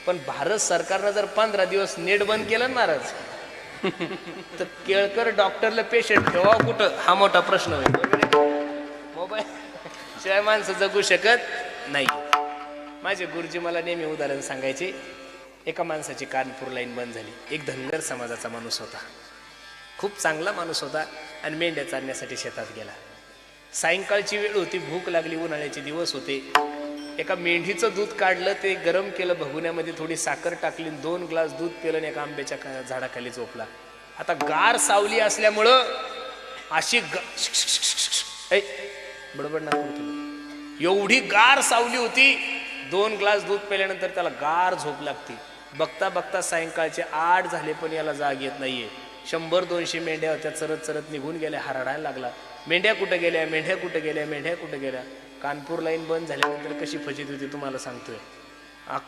पण भारत सरकारनं जर 15 दिवस नेट बंद केलं ना महाराज, तर केळकर डॉक्टरला पेशंट ठेवा कुठं, हा मोठा प्रश्न होईल. मोबाईल शिवाय माणसं जगू शकत नाही. माझे गुरुजी मला नेहमी उदाहरण सांगायचे. एका माणसाची कानपूर लाईन बंद झाली. एक धनगर समाजाचा माणूस होता, खूप चांगला माणूस होता, आणि मेंढ्या चालण्यासाठी शेतात गेला. सायंकाळची वेळ होती, भूक लागली, उन्हाळ्याचे दिवस होते. एका मेंढीचं दूध काढलं, ते गरम केलं, भगुन्यामध्ये थोडी साखर टाकली, 2 ग्लास दूध पिलं आणि एका आंब्याच्या झाडाखाली झोपला. आता गार सावली असल्यामुळं अशी बडबड ना एवढी गार सावली होती. 2 ग्लास दूध पिल्यानंतर त्याला गार झोप लागते. बघता बघता सायंकाळचे 8 झाले, पण याला जाग येत नाहीये. 100-200 मेंढ्या होत्या, चरत चरत निघून गेल्या. हरडायला लागला, मेंढ्या कुठे गेल्या, मेंढ्या कुठे गेल्या, मेंढ्या कुठे गेल्या. कानपूर लाईन बंद झाल्यानंतर कशी फजित होती तुम्हाला सांगतोय.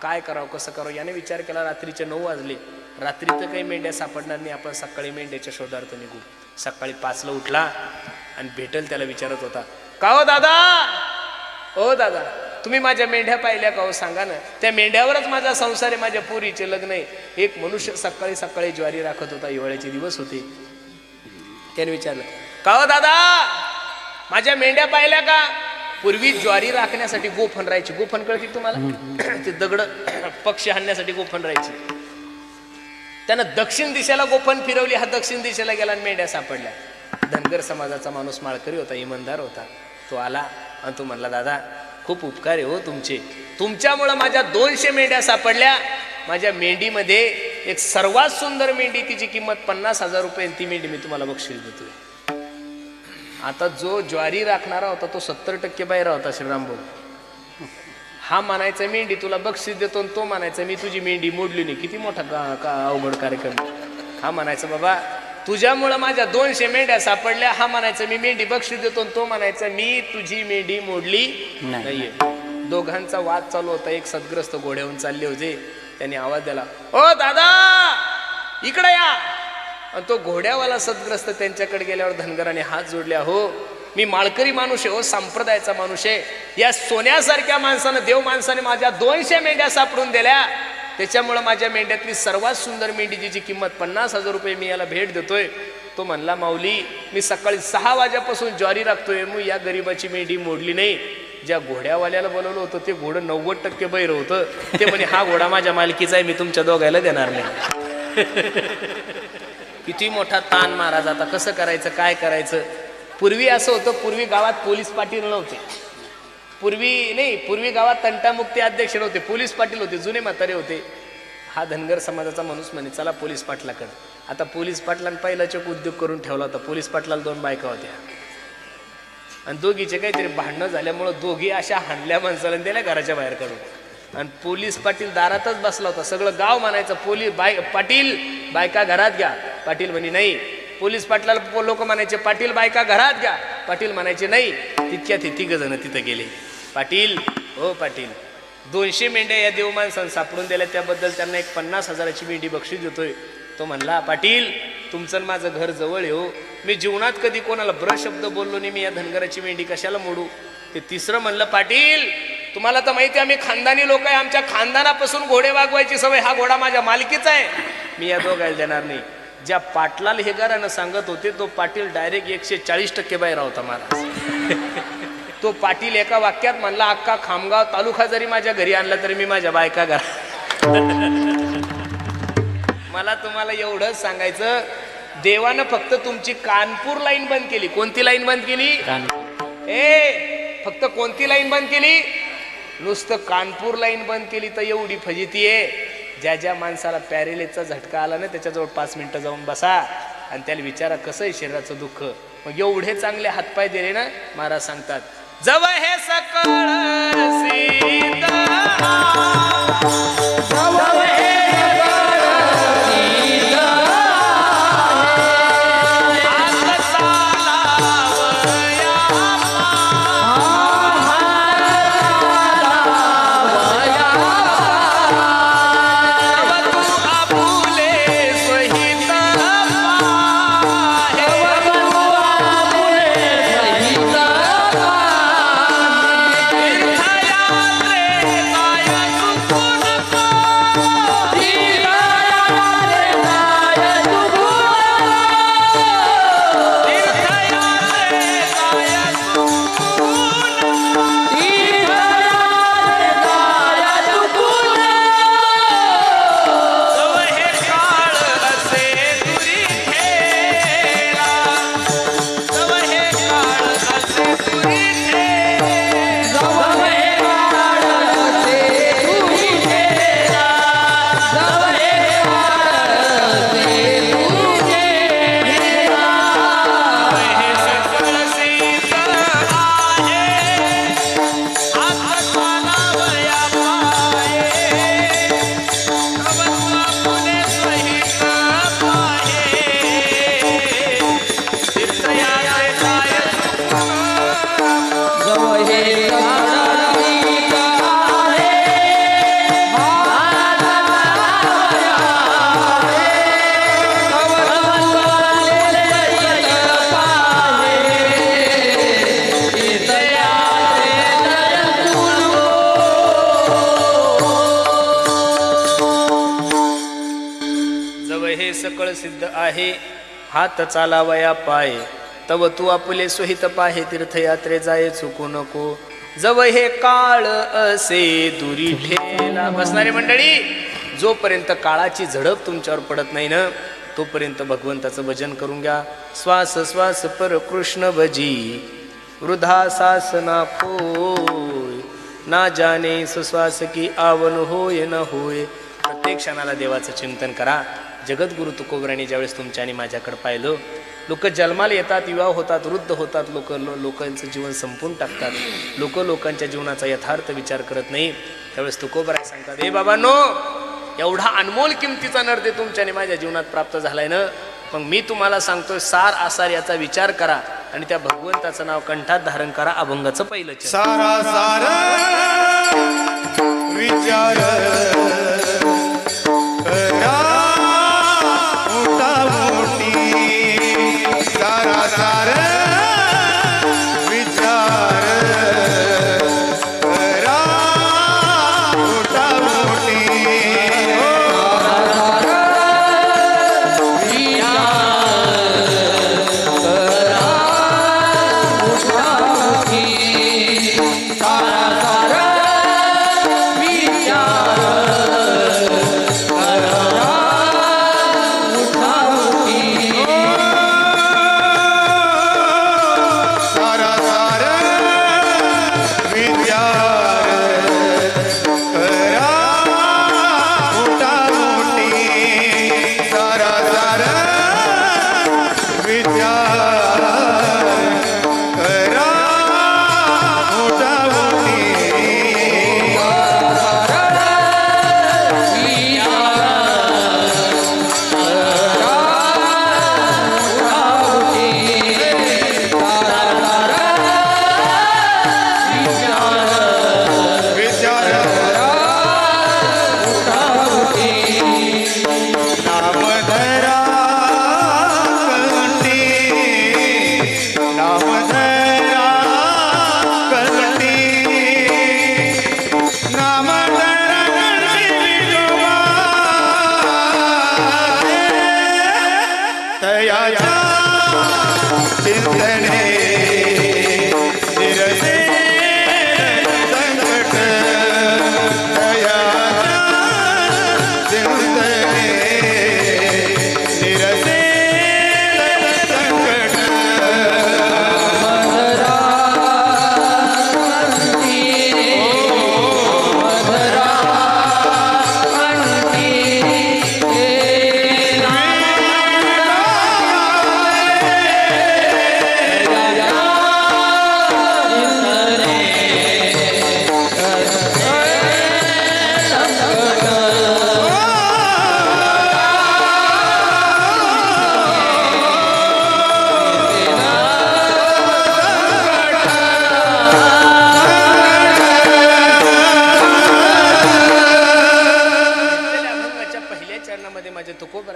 काय करावं, कसं करावं याने विचार केला. रात्रीचे 9 वाजले. रात्री तर काही मेंढ्या सापडणार नाही, आपण सकाळी मेंढ्याच्या शोधार्थ निघू. सकाळी 5ला उठला आणि भेटेल त्याला विचारत होता, का हो दादा, ओ दादा, तुम्ही माझ्या मेंढ्या पाहिल्या का हो, सांगा ना. त्या मेंढ्यावरच माझा संसार आहे, माझ्या पोरीचे लग्न आहे. एक मनुष्य सकाळी सकाळी ज्वारी राखत होता, हिवाळ्याचे दिवस होते. त्याने विचारलं, का हो दादा, माझ्या मेंढ्या पाहिल्या का. पूर्वी ज्वारी राखण्यासाठी गोफण राहायची. गोफण कळते तुम्हाला, ते दगड पक्षी हाणण्यासाठी गोफण राहायची. त्यानं दक्षिण दिशेला गोफण फिरवली, हा दक्षिण दिशेला गेला आणि मेंढ्या सापडल्या. धनगर समाजाचा माणूस माळकरी होता, इमानदार होता. तो आला आणि तो म्हणला, दादा खूप उपकार आहे हो तुमचे, तुमच्यामुळं माझ्या 200 मेंढ्या सापडल्या. माझ्या मेंढीमध्ये एक सर्वात सुंदर मेंढी, तिची किंमत 50,000 रुपये, ती मेंढी मी तुम्हाला बक्षीस देतोय. आता जो ज्वारी राखणारा होता तो 70% बाहेर होता, श्रीराम भाऊ. हा म्हणायचा मेंढी तुला बक्षीस देतो, आणि तो म्हणायचा मी तुझी मेंढी मोडली नाही. किती मोठा अवघड कार्यक्रम. हा म्हणायचा बाबा तुझ्यामुळं माझ्या 200 मेंढ्या सापडल्या. हा म्हणायचं मी मेंढी बक्षीस देतो, आणि तो म्हणायचा मी तुझी मेंढी मोडली नाहीये. दोघांचा वाद चालू होता. एक सदग्रस्त घोड्याहून चालले होते. त्यांनी आवाज दिला, ओ दादा इकडे या. आणि तो घोड्यावाला सदग्रस्त त्यांच्याकडे गेल्यावर धनगराने हात जोडले, हो मी माळकरी माणूस आहे, हो संप्रदायाचा माणूस आहे. या सोन्यासारख्या माणसानं, देव माणसाने माझ्या 200 मेंढ्या सापडून दिल्या. त्याच्यामुळं माझ्या मेंढ्यातली सर्वात सुंदर मेंढी, जिची किंमत 50,000 रुपये, मी याला भेट देतोय. तो म्हणला, माऊली मी सकाळी 6 वाजेपासून ज्वारी राखतोय, मग या गरीबाची मेंढी मोडली नाही. ज्या घोड्यावाल्याला बोलवलं होतं ते घोडं 90% बैर होतं. ते म्हणे हा घोडा माझ्या मालकीचा आहे, मी तुमच्या दोघायला देणार नाही. किती मोठा ताण महाराज. आता कसं करायचं, काय करायचं. पूर्वी असं होतं, पूर्वी गावात पोलीस पाटील नव्हते. पूर्वी गावात तंटामुक्ती अध्यक्ष नव्हते, पोलीस पाटील होते, जुने म्हातारे होते. हा धनगर समाजाचा माणूस म्हणे चला पोलीस पाटलाकडे. आता पोलीस पाटलांनी पहिला चोक उद्योग करून ठेवला होता. पोलीस पाटलाला 2 बायका होत्या, आणि दोघीचे काहीतरी भांडणं झाल्यामुळं दोघी अशा हाणल्या माणसाला दिल्या घराच्या बाहेर काढून. आणि पोलीस पाटील दारातच बसला होता. सगळं गाव म्हणायचं पाटील बायका घरात घ्या. पाटील म्हणे नाही. पोलीस पाटलाला लोक म्हणायचे पाटील बायका घरात घ्या. पाटील म्हणायचे नाही. तितक्यात 3 जण तिथं गेले. पाटील, हो पाटील, 200 मेंढ्या या देव माणसानं सापडून दिल्या, त्याबद्दल त्यांना एक 50,000ची मेंढी बक्षीस देतोय. तो म्हणला, पाटील तुमचं माझं घर जवळ आहे हो, मी जीवनात कधी कोणाला ब्रशब्द बोललो नाही, मी या धनगराची मेंढी कशाला मोडू. ते 3रं म्हणलं, पाटील तुम्हाला तर माहिती आहे आम्ही खानदानी लोक आहे, आमच्या खानदानापासून घोडे वागवायची सवय, हा घोडा माझ्या मालकीचा आहे, मी या दोघायला देणार नाही. ज्या पाटलाल हे घरानं सांगत होते तो पाटील डायरेक्ट 140% बाहेर होता महाराज. तो पाटील एका वाक्यात म्हणला, अख्खा खामगाव तालुका जरी माझ्या घरी आणला तरी मी माझ्या बायका घरात. मला तुम्हाला एवढंच सांगायचं, देवानं फक्त तुमची कानपूर लाईन बंद केली. कोणती लाईन बंद केली? फक्त कोणती लाईन बंद केली? नुसतं कानपूर लाईन बंद केली तर एवढी फजिती आहे. ज्या ज्या माणसाला पॅरेलिसचा झटका आला ना, त्याच्याजवळ 5 मिनिटं जाऊन बसा आणि त्याला विचारा कसं आहे शरीराचं दुःख. मग एवढे चांगले हातपाय दिले ना, महाराज सांगतात, जव हे सकळ सीता, जव हे हे सकळ सिद्ध आहे, हात चालावया पाय, तव तू आपले सोहित पाहे, तीर्थयात्रे जाये चुकू नको, जव हे काळ असे दुरी ठेला. बसणारी मंडळी, जोपर्यंत काळाची झडप तुमच्यावर पडत नाही ना, तोपर्यंत भगवंताचं भजन करून घ्या. श्वास श्वास पर कृष्ण भजी, वृद्धा सासना खोय, ना जाने सुश्वास की आवन होय न होय. प्रत्येक क्षणाला देवाचं चिंतन करा. जगद्गुरु तुकोबरांनी ज्यावेळेस तुमच्या आणि माझ्याकडे पाहिलं, लोक जन्माला येतात, विवाह होतात, वृद्ध होतात, लोकांचं जीवन संपून टाकतात, लोकांच्या जीवनाचा यथार्थ विचार करत नाही. त्यावेळेस तुकोबराय सांगतात, हे बाबांनो, एवढा अनमोल किमतीचा नरदे तुमच्या आणि माझ्या जीवनात प्राप्त झालाय ना, मग मी तुम्हाला सांगतोय, सार आसार याचा विचार करा आणि त्या भगवंताचं नाव कंठात धारण करा. अभंगाचं पहिलं चरण. सारा सार विचार करा, मोठा मोठी. सारा सार विचार करा, मोठा मोठी.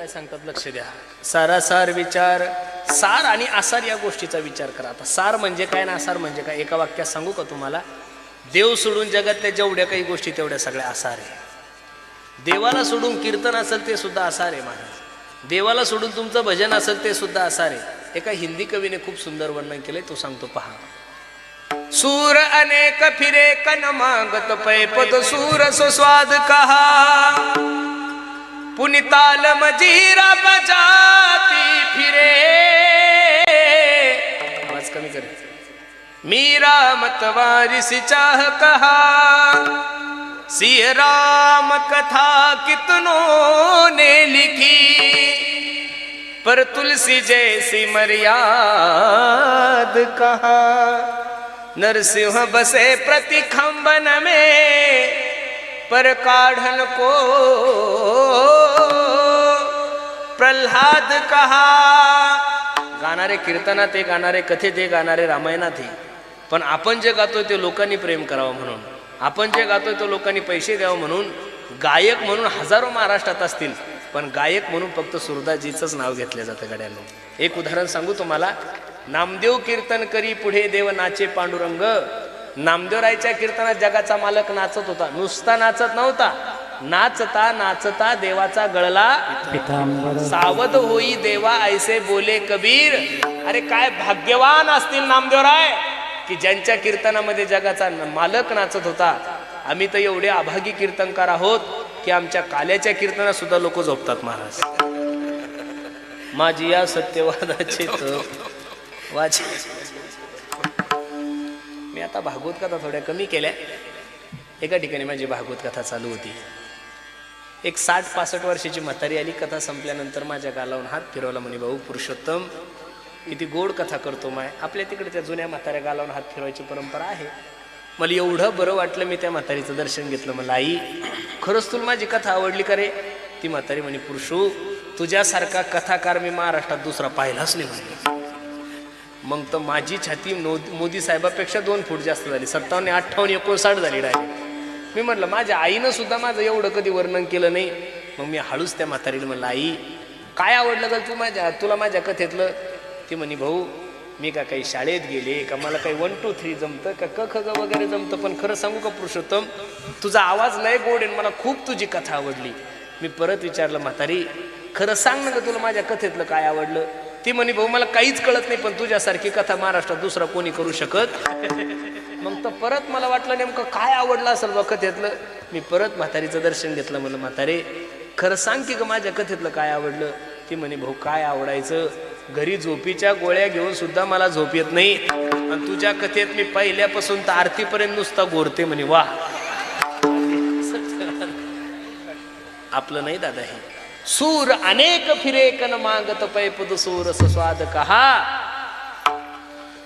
सांगतात, लक्ष द्या. सारासार विचार, सार आणि आसार या गोष्टीचा विचार करा. आता सार म्हणजे काय ना आसार म्हणजे काय, एका वाक्यात सांगू का तुम्हाला? देव सोडून जगातल्या जेवढ्या काही गोष्टी तेवढ्या सगळ्या आसार आहे. देवाला सोडून कीर्तन असेल ते सुद्धा आसार आहे महाराज. देवाला सोडून तुमचं भजन असेल ते सुद्धा आसार आहे. एका हिंदी कवीने खूप सुंदर वर्णन केलंय, तो सांगतो पहा. सूर अनेक फिरे कन मागत पैपत सूर सुस्वाद कहा, पुनिताल मजीरा बजाती फिरे. आवाज कमी करे. मीरा मतवारिसी चाह कहा, सिय राम कथा कितनों ने लिखी, पर तुलसी जैसी मर्याद कहा. नरसिंह बसे प्रति खंबन में, पर काढ़न को प्रल्हाद कहा. गाणारे कीर्तनात हे, गाणारे कथेत हे, गाणारे रामायणात हे. पण आपण जे गातोय ते लोकांनी प्रेम करावं म्हणून, आपण जे गातोय तो लोकांनी पैसे द्यावं म्हणून. गायक म्हणून हजारो महाराष्ट्रात असतील, पण गायक म्हणून फक्त सुरदासजीचंच नाव घेतलं जातं गड्यांनो. एक उदाहरण सांगू तुम्हाला. नामदेव कीर्तन करी पुढे देव नाचे पांडुरंग. नामदेवरायच्या कीर्तनात जगाचा मालक नाचत होता. नुसता नाचत नव्हता, नाचता नाचता देवाचा गळला सावध होई देवा ऐसे बोले कबीर. अरे काय भाग्यवान असतील नामदेवराय की ज्यांच्या कीर्तनामध्ये जगाचा मालक नाचत होता. आम्ही तर एवढे अभागी कीर्तनकार आहोत की आमच्या काल्याच्या कीर्तनात सुद्धा लोक झोपतात. महाराज माझी या सत्यवादाचे वाचे. मी आता भागवत कथा थोड्या कमी केल्या. एका ठिकाणी माझी भागवत कथा चालू होती. एक 60-65 वर्षाची म्हातारी आली. कथा संपल्यानंतर माझ्या गालावून हात फिरवला. म्हणे भाऊ पुरुषोत्तम किती गोड कथा करतो माय. आपल्या तिकडे त्या जुन्या म्हाताऱ्या गालावून हात फिरवायची परंपरा आहे. मला एवढं बरं वाटलं. मी त्या म्हातारीचं दर्शन घेतलं. मला आई खरंच तुला माझी कथा आवडली का रे. ती म्हातारी म्हणे पुरुषो तुझ्यासारखा कथाकार मी महाराष्ट्रात दुसरा पाहिलाच नाही म्हणे. मग तर माझी छाती मोदी साहेबापेक्षा 2 फूट जास्त झाली. 57, 58, 59 झाली डायरेक्ट. मी म्हटलं माझ्या आईनं सुद्धा माझं एवढं कधी वर्णन केलं नाही. मग मी हळूच त्या म्हातारीला म्हणलं आई काय आवडलं का तुला माझ्या कथेतलं. ती म्हणे भाऊ मी का काही शाळेत गेले का मला काही 1, 2, 3 जमतं का क ख ग वगैरे जमतं. पण खरं सांगू का पुरुषोत्तम तुझा आवाज लय गोड आहे. मला खूप तुझी कथा आवडली. मी परत विचारलं म्हातारी खरं सांग ना का तुला माझ्या कथेतलं काय आवडलं. ती म्हणे भाऊ मला काहीच कळत नाही पण तुझ्यासारखी कथा महाराष्ट्रात दुसरा कोणी करू शकत. मग तर परत मला वाटलं नेमकं काय आवडलं असेल बा कथेतलं. मी परत म्हातारीचं दर्शन घेतलं. म्हणलं म्हातारे खरं सांग की ग माझ्या कथेतलं काय आवडलं. ती म्हणे भाऊ काय आवडायचं घरी झोपीच्या गोळ्या घेऊन सुद्धा मला झोप येत नाही. आणि तुझ्या कथेत मी पहिल्यापासून तर आरतीपर्यंत नुसता गोरते. म्हणे वा आपलं नाही दादा हे. सूर अनेक फिरे कन मागत पैपद सूर स्वाद कहा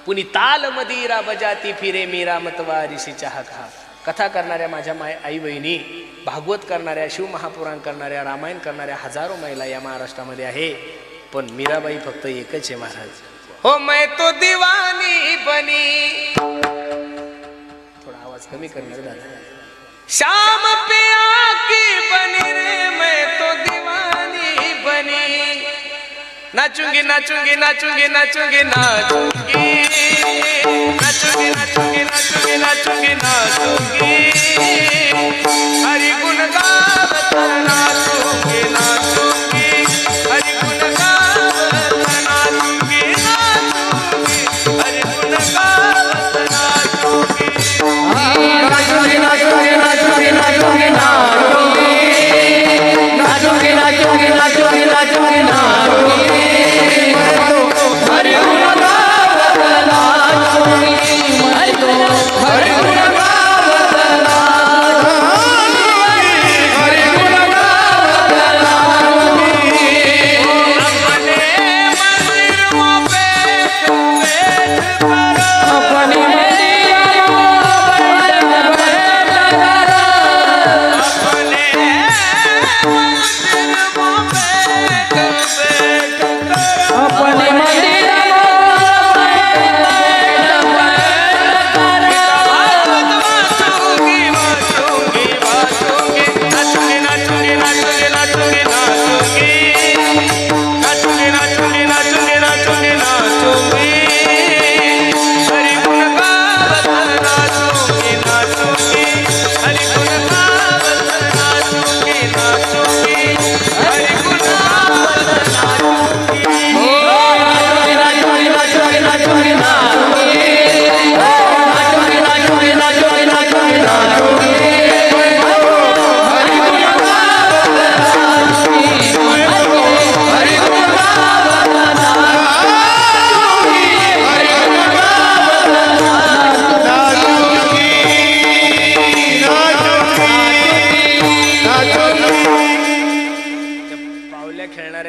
पुनी ताल मदिरा बजाती फिरे मीरा मतवारिसी चहा कहा. कथा करणाऱ्या माझ्या आई बहिणी भागवत करणाऱ्या शिवमहापुराण करणाऱ्या रामायण करणाऱ्या हजारो महिला या महाराष्ट्रामध्ये आहे. पण मीराबाई फक्त एकच आहे महाराज. हो मैं तो दीवानी बनी. थोडा आवाज कमी करणार दादा. श्याम पिया की बनी रे मैं तो दीवानी बनी. नाचूंगी नाचूंगी नाचूंगी नाचूंगी नाचूंगी नाचूंगी नाचूंगी नाचूंगी नाचूंगी नाचूंगी हरि गुण गावत नाचूंगी नाचूंगी हरि गुण गावत नाचूंगी नाचूंगी हरि गुण गावत नाचूंगी नाचूंगी नाचूंगी नाचूंगी नाचूंगी नाचूंगी नाचूंगी नाचूंगी नाचूंगी नाचूंगी नाचूंगी हरि गुण गावत नाचूंगी हरि गुण गावत नाचूंगी हरि गुण गावत नाचूंगी. अपने मंदिरों पे बैठ कर अपने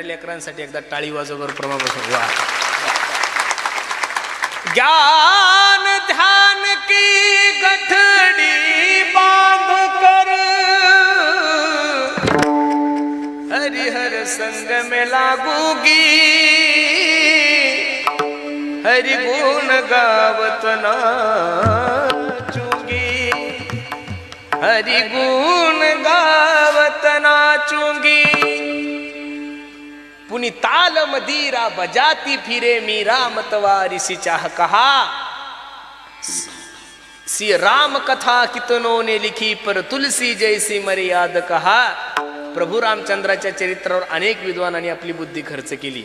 लेकरांसाठी एकदा टाळी वाजववर प्रमाण. वा ज्ञान ध्यान की गठड़ी बांध कर हरिहर संग में लागूगी हरि गुण गावत नाचूंगी हरि गुण गावत नाचूंगी. पुनी ताल मदीरा बजाती फिरे मीरा मतवारिसी चाह कहा. सी राम कथा कितनो ने लिखी पर तुलसी जैसी मर्याद कहा. प्रभू रामचंद्राच्या चरित्रावर अनेक विद्वानांनी आपली बुद्धी खर्च केली,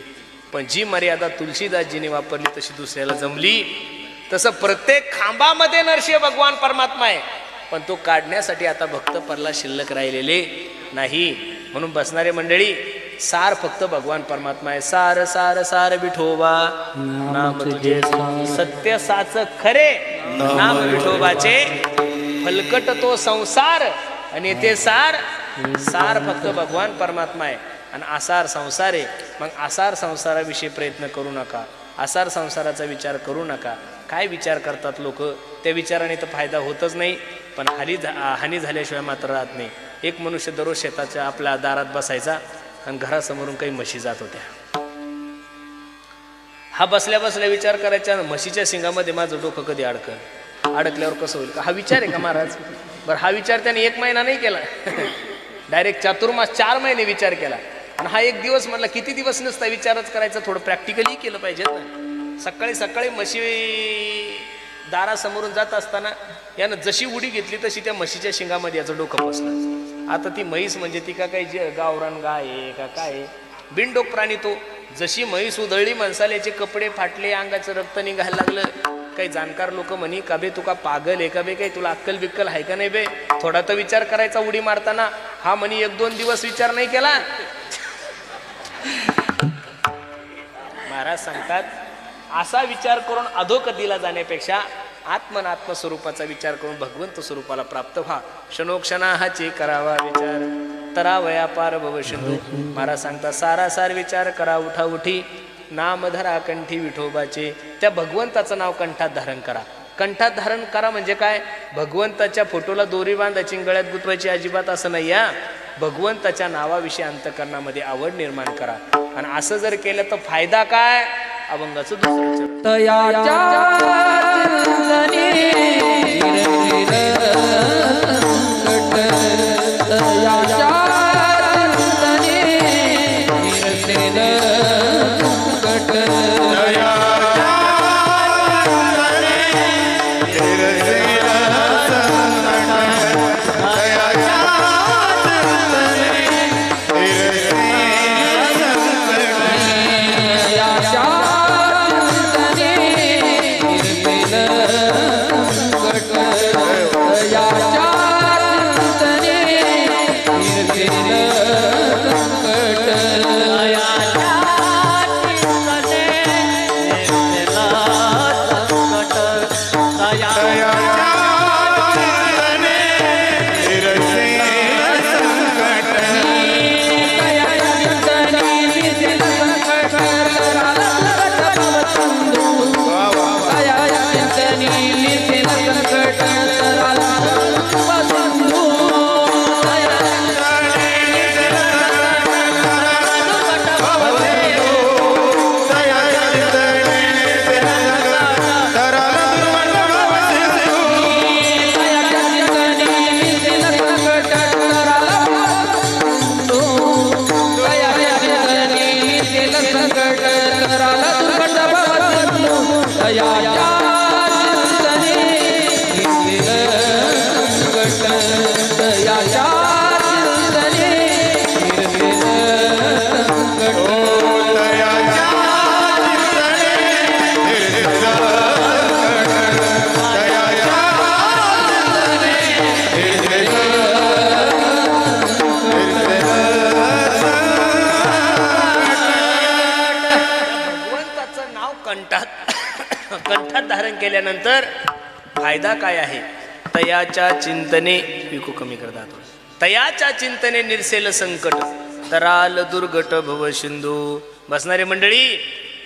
पण जी मर्यादा तुलसीदासजीने वापरली तशी दुसऱ्याला जमली. तसं प्रत्येक खांबामध्ये नरसिंह भगवान परमात्मा आहे, पण तो काढण्यासाठी आता भक्त परला शिल्लक राहिलेले नाही. म्हणून बसणारे मंडळी, सार फक्त भगवान परमात्मा आहे. सार सार सार विठोबा नाम तुझे सत्य साच खरे, नाम विठोबाचे फलकट तो संसार. आणि ते सार सार फक्त भगवान परमात्मा आहे आणि आसार संसार आहे. मग आसार संसाराविषयी प्रयत्न करू नका, आसार संसाराचा विचार करू नका. काय विचार करतात लोक, त्या विचाराने तर फायदा होतच नाही, पण हानी झाल्याशिवाय मात्र राहत नाही. एक मनुष्य दररोज शेताच्या आपल्या दारात बसायचा आणि घरासमोरून काही म्हशी जात होत्या. हा बसल्या बसल्या विचार करायचा, म्हशीच्या शिंगामध्ये माझं डोकं कधी अडकल्यावर कसं होईल का, हा विचार आहे का महाराज? बरं, हा विचार त्याने 1 महिना नाही केला, डायरेक्ट चातुर्मास 4 महिने विचार केला. आणि हा 1 दिवस म्हटला, किती दिवस नसता विचारच करायचा, थोडं प्रॅक्टिकली केलं पाहिजे ना. सकाळी सकाळी म्हशी दारासमोरून जात असताना यानं जशी उडी घेतली तशी त्या म्हशीच्या शिंगामध्ये याचं डोकं बसलं. आता ती म्हैस म्हणजे ती का काही गावरान गाय आहे का काय, बिनडोक प्राणी तो. जशी म्हैस उधळली, माणसाल्याचे कपडे फाटले, अंगाचं रक्त निघायला लागलं. काही जाणकार लोक म्हणी, का बे तुका पागल आहे का बे, काही तुला अक्कल बिक्कल आहे का नाही बे, थोडा तर विचार करायचा उडी मारताना. हा म्हणी 1-2 दिवस विचार नाही केला. महाराज सांगतात, असा विचार करून अधोगतीला जाण्यापेक्षा आत्मस्वरूपाचा विचार करून भगवंत स्वरूपाला प्राप्त व्हा. क्षणोक्षणाहाची करावा विचार, तरावया पार भव सिंधू. महाराज सांगतात, सारासार विचार करा उठा उठी, नाम धरा कंठी विठोबाचे. त्या भगवंताचं नाव कंठात धारण करा. कंठात धारण करा म्हणजे काय, भगवंताच्या फोटोला दोरी बांधायची, गळ्यात गुंतवायची अजिबात असं नाही. या भगवंताच्या नावाविषयी अंतकरणामध्ये आवड निर्माण करा. आणि असं जर केलं तर फायदा काय, अभंगाचं दुसरं चरण. तयाच्या चिंतने निरनिर संकट, तयाच्या चिंतने निरनिर संकट. कंठात धारण केल्यानंतर फायदा काय आहे, तयाच्या चिंतने विकू कमी करतात. तयाच्या चिंतने निरसेल संकट, तराल दुर्गट भव सिंधू. बसणारे मंडळी,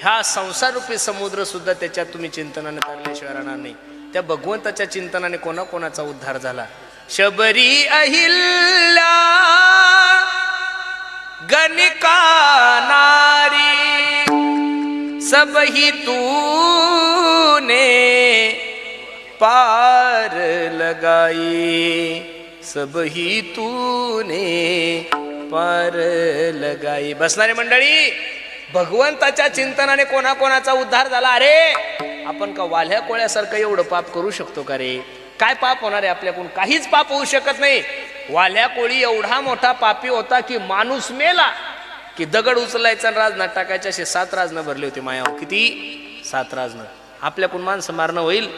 हा संसार रूपी समुद्र सुद्धा त्याच्यात तुम्ही चिंतनाने तरल्याशिवाय राहणार नाही. त्या भगवंताच्या चिंतनाने कोणाकोणाचा उद्धार झाला. शबरी अहिल्या गणिका नारी, सब ही तूने पार लगाई, सब ही तूने पार लगाई. बसणारी मंडळी, भगवंताच्या चिंतनाने कोणाकोणाचा उद्धार झाला. अरे आपण का वाल्ह्या कोळ्यासारखं एवढं पाप करू शकतो का रे? काय पाप होणार आहे आपल्याकडून? काहीच पाप होऊ शकत नाही. वाल्या कोळी एवढा मोठा पापी होता की माणूस मेला की दगड उचलायचा आणि राजनात टाकायचे, असे 7 राजनं भरले होते मायावर. किती? 7 राजनं. आपल्याकडून माणसं मारणं होईल?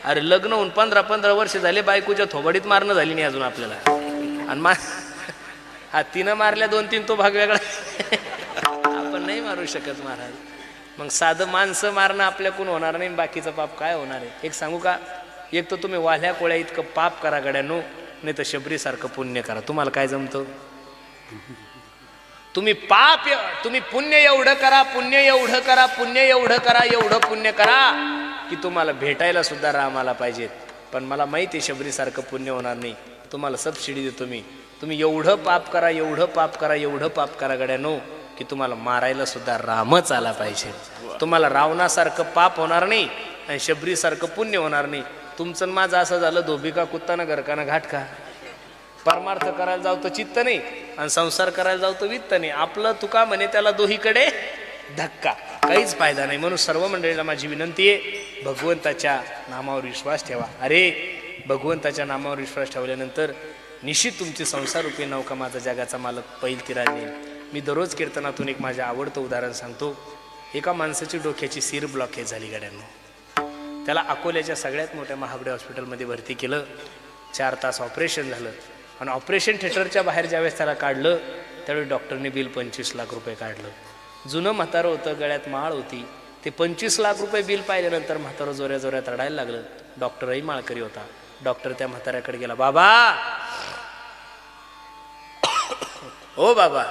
अरे लग्न होऊन 15-15 वर्ष झाले, बायकोच्या थोबाडीत मारणं झाली नाही अजून आपल्याला. आणि हा तिनं मारल्या 2-3 तो भाग वेगळा. आपण नाही मारू शकत महाराज. मग साधं माणसं मारणं आपल्याकडून होणार नाही, बाकीचं पाप काय होणार आहे? एक सांगू का? एक तर तुम्ही वाल्या कोळ्या इतकं पाप करा गड्यानो, नाही तर शबरीसारखं पुण्य करा. तुम्हाला काय जमतं? तुम्ही पुण्य एवढं करा, पुण्य एवढं करा, पुण्य एवढं करा, एवढं पुण्य करा की तुम्हाला भेटायला सुद्धा रामाला पाहिजेत. पण मला माहिती आहे शबरीसारखं पुण्य होणार नाही. तुम्हाला सबसिडी देतो मी. तुम्ही एवढं पाप करा, एवढं पाप करा, एवढं पाप करा गड्यानो की तुम्हाला मारायला सुद्धा रामच आला पाहिजे. तुम्हाला रावणासारखं पाप होणार नाही आणि शबरीसारखं पुण्य होणार नाही. तुमचं माझं असं झालं, धोबिका कुत्ता ना घरकाना घाट का. परमार्थ करायला जाऊ तर चित्त नाही आणि संसार करायला जाऊ तर वित्त नाही. आपलं तुका म्हणे त्याला दोहीकडे धक्का, काहीच फायदा नाही. म्हणून सर्व मंडळीला माझी विनंती आहे, भगवंताच्या नामावर विश्वास ठेवा. अरे भगवंताच्या नामावर विश्वास ठेवल्यानंतर निश्चित तुमची संसाररूपी नौका माझा जगाचा मालक पैल तिरा नेईल. मी दररोज कीर्तनातून एक माझं आवडतं उदाहरण सांगतो. एका माणसाची डोक्याची सीर ब्लॉकेज झाली गाड्यांना. त्याला अकोल्याच्या सगळ्यात मोठ्या महागड्या हॉस्पिटलमध्ये भरती केलं. 4 तास ऑपरेशन झालं आणि ऑपरेशन थिएटरच्या बाहेर ज्यावेळेस त्याला काढलं त्यावेळी डॉक्टरने बिल 25 लाख रुपये काढलं. जुनं म्हातारं होतं, गळ्यात माळ होती. ते 25 लाख रुपये बिल पाहिल्यानंतर म्हातारं जोऱ्या जोऱ्यात रडायला लागलं. डॉक्टरही माळकरी होता. डॉक्टर त्या म्हाताऱ्याकडे गेला, बाबा ओ बाबा,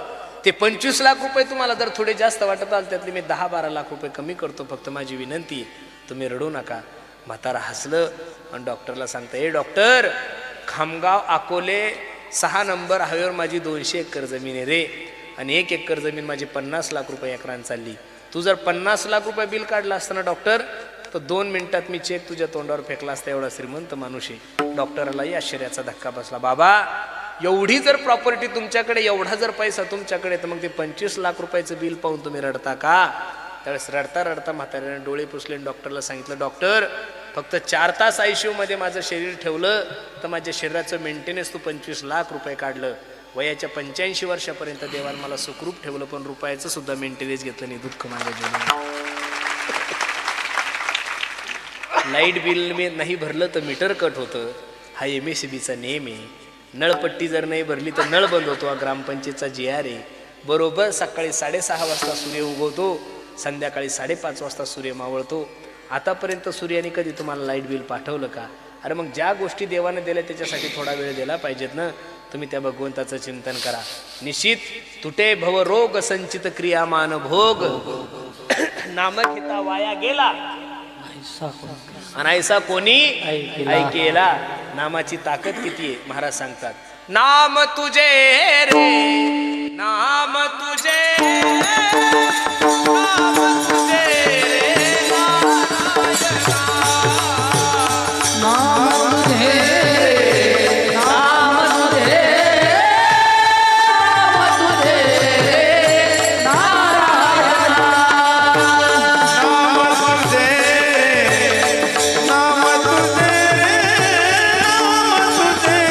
ते 25 लाख रुपये तुम्हाला जर थोडे जास्त वाटत आले, त्यातले मी 10-12 लाख रुपये कमी करतो, फक्त माझी विनंती आहे तुम्ही रडू नका. म्हातारा हसलं आणि डॉक्टरला सांगता, ए डॉक्टर, खामगाव अकोले 6 नंबर हायवेवर माझी 200 एकर जमीन आहे रे, आणि 1 एकर जमीन माझी 50 लाख रुपये एकरान चालली. तू जर 50 लाख रुपये बिल काढलं असतं ना डॉक्टर, तर 2 मिनिटात मी चेक तुझ्या तोंडावर फेकला असता. एवढा श्रीमंत माणूस आहे. डॉक्टरालाही आश्चर्याचा धक्का बसला. बाबा एवढी जर प्रॉपर्टी तुमच्याकडे, एवढा जर पैसा तुमच्याकडे, तर मग ते 25 लाख रुपयाचं बिल पाहून तुम्ही रडता का? त्यावेळेस रडता रडता म्हाताऱ्याने डोळे पुसले आणि डॉक्टरला सांगितलं, डॉक्टर फक्त 4 तास ICU मध्ये माझं शरीर ठेवलं तर माझ्या शरीराचं मेंटेनन्स तू 25 लाख रुपये काढलं. वयाच्या 85 वर्षापर्यंत देवान मला सुखरूप ठेवलं, पण रुपयाचं सुद्धा मेंटेनन्स घेतलं नाही. दुःख माझ्या जीवनात. लाईट बिल मी नाही भरलं तर मीटर कट होतं. हा MSEBचा नियम आहे. नळपट्टी जर नाही भरली तर नळ बंद होतो. हा ग्रामपंचायतचा GR आहे. बरोबर सकाळी 6:30 वाजता सूर्य उगवतो, संध्याकाळी 5:30 वाजता सूर्य मावळतो. आतापर्यंत सूर्याने कधी तुम्हाला लाईट बिल पाठवलं का? अरे मग ज्या गोष्टी देवाने दिल्या त्याच्यासाठी थोडा वेळ दिला पाहिजेत ना. तुम्ही त्या भगवंताचं चिंतन करा. निश्चित तुटे भव रोग संचित क्रियामान भोग, नामकिता वाया गेला अनायसा कोणी ऐकेला. नामाची ताकद किती आहे महाराज सांगतात. नाम तुझे रे, नाम तुझे, नाम तुझे रे नाम तुझे, नाम तुझे, नाम तुझे नारायण. नाम तुझे, नाम तुझे, नाम तुझे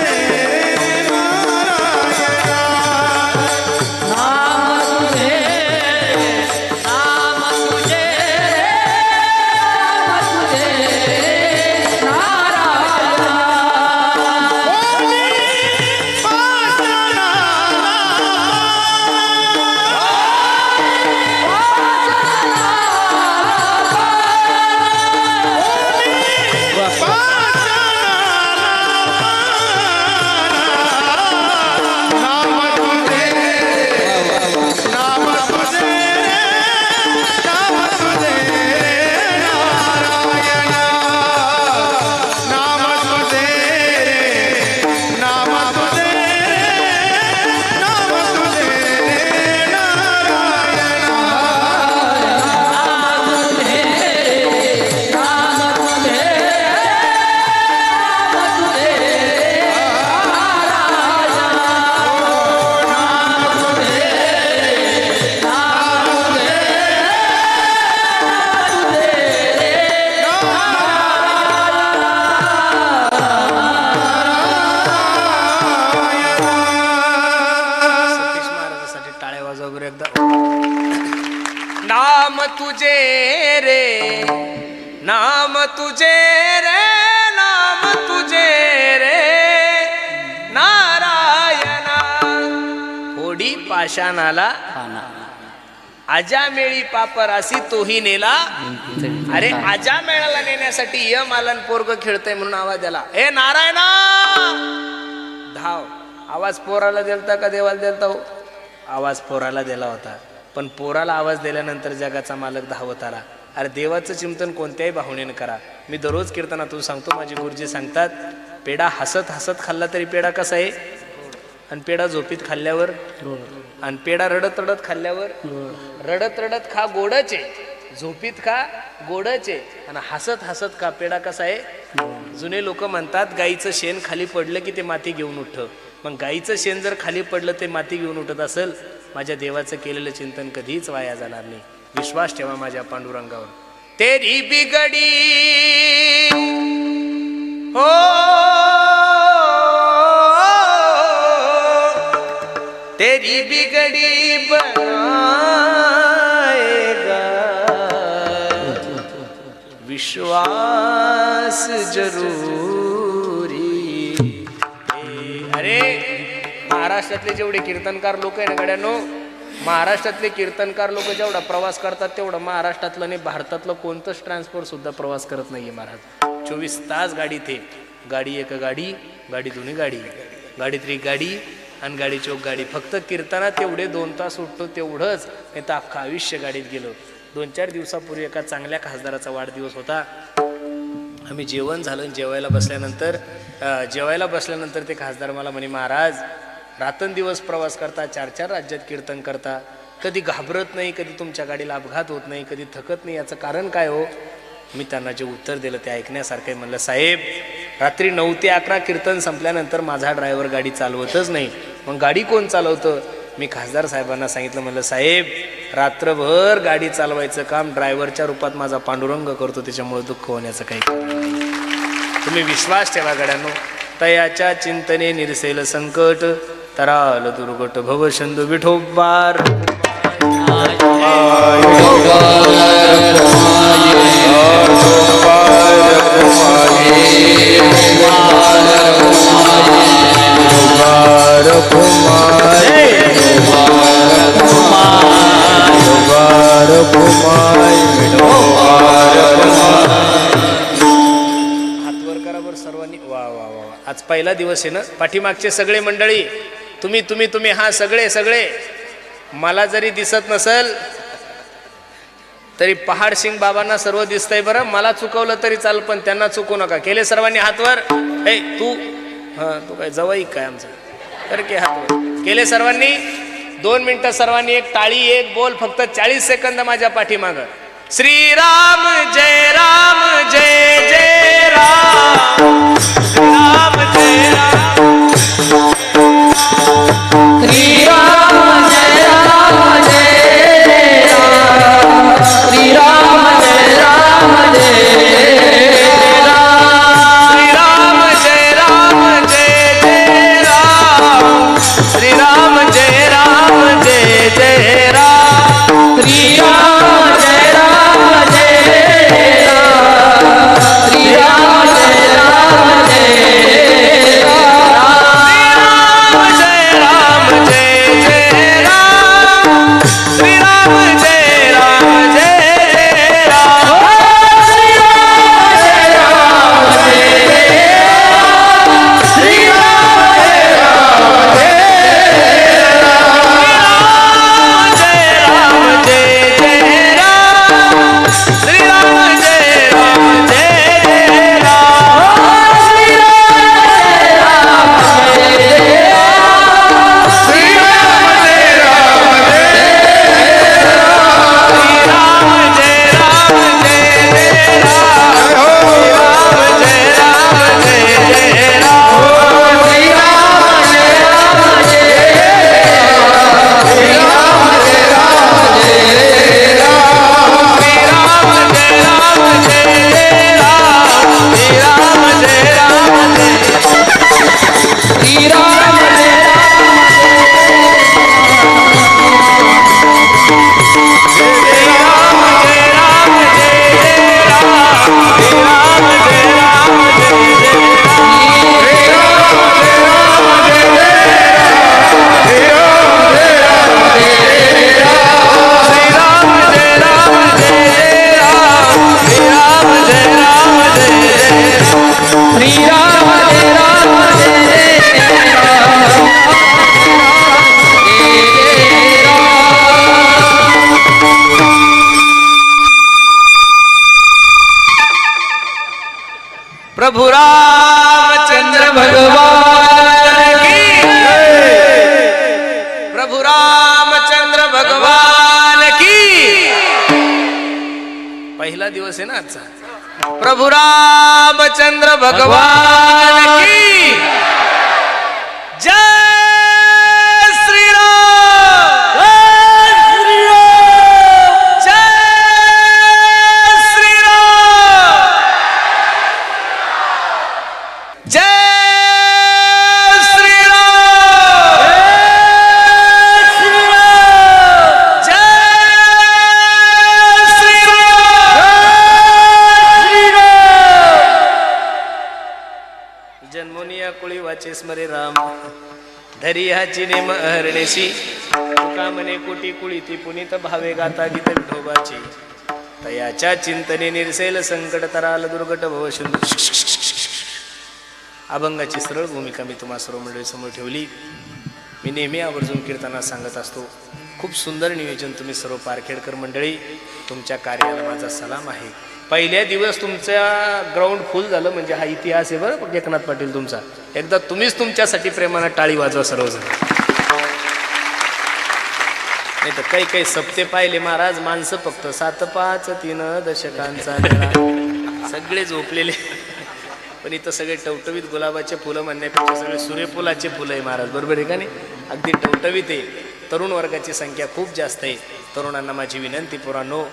नारायणा. नाम तुझे, नाम तुझे रे, नाम तुझे रे, नाम तुझे रे नारायणा. फोडी पाषाणाला आजा मेळी पापरासी तोही नेला. अरे आजा मेळाला नेण्यासाठी यम आलन पोरग खेळतय म्हणून आवाज द्याला, ए नारायणा धाव. आवाज पोराला दिलता का देवाला दिलता हो? आवाज पोराला दिला होता, पण पोराला आवाज दिल्यानंतर जगाचा मालक धावत आला. अरे देवाचं चिंतन कोणत्याही भावनेनं करा. मी दररोज कीर्तनातून सांगतो, माझे गुरुजी सांगतात, पेढा हसत हसत खाल्ला तरी पेढा कसा आहे, आणि पेढा झोपीत खाल्ल्यावर, आणि पेढा रडत रडत खाल्ल्यावर, रडत रडत खा गोडच आहे, झोपीत खा गोडच आहे, आणि हसत हसत खा पेढा कसा आहे. जुने लोक म्हणतात गाईचं शेण खाली पडलं की ते माती घेऊन उठतं. मग गाईचं शेण जर खाली पडलं ते माती घेऊन उठत असेल, माझ्या देवाचं केलेलं चिंतन कधीच वाया जाणार नाही. विश्वास ठेवा माझ्या पांडुरंगावर. तेरी बिगडी हो तेरी बिगडी बनाएगा विश्वास जरूरी. अरे महाराष्ट्रातले जेवढे कीर्तनकार लोक आहे ना गड्यांनो, महाराष्ट्रातले कीर्तनकार लोक जेवढा प्रवास करतात तेवढं महाराष्ट्रातलं नाही भारतातलं कोणतंच ट्रान्सपोर्ट सुद्धा प्रवास करत नाहीये महाराज. 24 तास गाडी ते गाडी एक गाडी, गाडी दोन्ही गाडी, गाडी त्री गाडी आणि गाडी चौक गाडी. फक्त कीर्तनात तेवढे 2 तास उठतो तेवढंच, नाही तर अख्खं आयुष्य गाडीत गेलो. 2-4 दिवसापूर्वी एका चांगल्या खासदाराचा वाढदिवस होता. आम्ही जेवण झालं, जेवायला बसल्यानंतर ते खासदार मला म्हणे, महाराज रात्रंदिवस प्रवास करता, 4-4 राज्यात कीर्तन करता, कधी घाबरत नाही, कधी तुमच्या गाडीला अपघात होत नाही, कधी थकत नाही, याचं कारण काय हो? मी त्यांना जे उत्तर दिलं ते ऐकण्यासारखं आहे. म्हणलं, साहेब रात्री 9 ते 11 कीर्तन संपल्यानंतर माझा ड्रायव्हर गाडी चालवतच नाही, मग गाडी कोण चालवतं? मी खासदार साहेबांना सांगितलं, म्हणलं साहेब रात्रभर गाडी चालवायचं काम ड्रायव्हरच्या रूपात माझा पांडुरंग करतो, त्याच्यामुळे दुःख होण्याचं काही कारण नाही. तुम्ही विश्वास ठेवा गड्यांनो. तयाच्या चिंतने निरसेल संकट, तराल दुर्गट भव शंदू विठोबार. हातवर करा बरं सर्वांनी. वा वा वा वा. आज पहिला दिवस आहे ना. पाठीमागचे सगळे मंडळी, तुम्ही हा सगळे मला जरी दिसत नसल तरी पहाड सिंग बाबांना सर्व दिसतंय बरं. मला चुकवलं तरी चाल, पण त्यांना चुकू नका. केले सर्वांनी हातवर. ए तू तू काय जवाई काय आमचा, तर के हातवर केले सर्वांनी. 2 मिनिटं सर्वांनी एक टाळी एक बोल, फक्त 40 सेकंद माझ्या पाठीमाग. श्रीराम जय राम जय जय राम, श्रीराम जय राम, श्रीराम जय राम जय राम, श्रीराम जय राम जय राम, श्रीराम जय राम जय जय राम, श्रीराम जय राम जय जय राम, श्रीराम जय राम जय राम, श्रीराम जय राम जय राम, जय राम जय जय राम, श्रीराम जय राम जय राम, जय राम जय जय प्रभु रामचंद्र भगवान की प्रभु रामचंद्र भगवान की। पहिला दिवस आहे ना आजचा। प्रभु रामचंद्र भगवान की जय श्री राम, जय श्री राम, जय श्री राम, जय श्री राम। जन्मोनिया कुळी वाचे स्मरे राम, धरी हाची नेम अहरणेशी, तुका मने कोटी कुळी ती पुनीत भावे गाता गीत विठोबाची। तयाच्या चिंतने निरसेल संकट तराल दुर्गट भवशुंद। अभंगाची सरळ भूमिका मी तुम्हा सर्व मंडळी समोर ठेवली। मी नेहमी आवर्जून कीर्तनात सांगत असतो, खूप सुंदर नियोजन तुम्ही सर्व पारखेडकर मंडळी, तुमच्या कार्याला माझा सलाम आहे। पहिल्या दिवस तुमचा ग्राउंड फुल झालं म्हणजे हा इतिहास आहे बरं एकनाथ पाटील तुमचा। एकदा तुम्हीच तुमच्यासाठी प्रेमानं टाळी वाजवा सर्वजण। नाही तर काही काही सप्ते पाहिले महाराज, माणसं फक्त 7-5-3 दशकांचा मेळा, सगळे झोपलेले। पण इथं सगळे टवटवीत गुलाबाचे फुलं म्हणण्यापेक्षा सगळे सूर्यफुलाचे फुलं आहे महाराज, बरोबर आहे का नाही? अगदी टवटवीत आहे। तरुण वर्गाची संख्या खूप जास्त आहे। तरुणांना माझी विनंती, पोरांनो,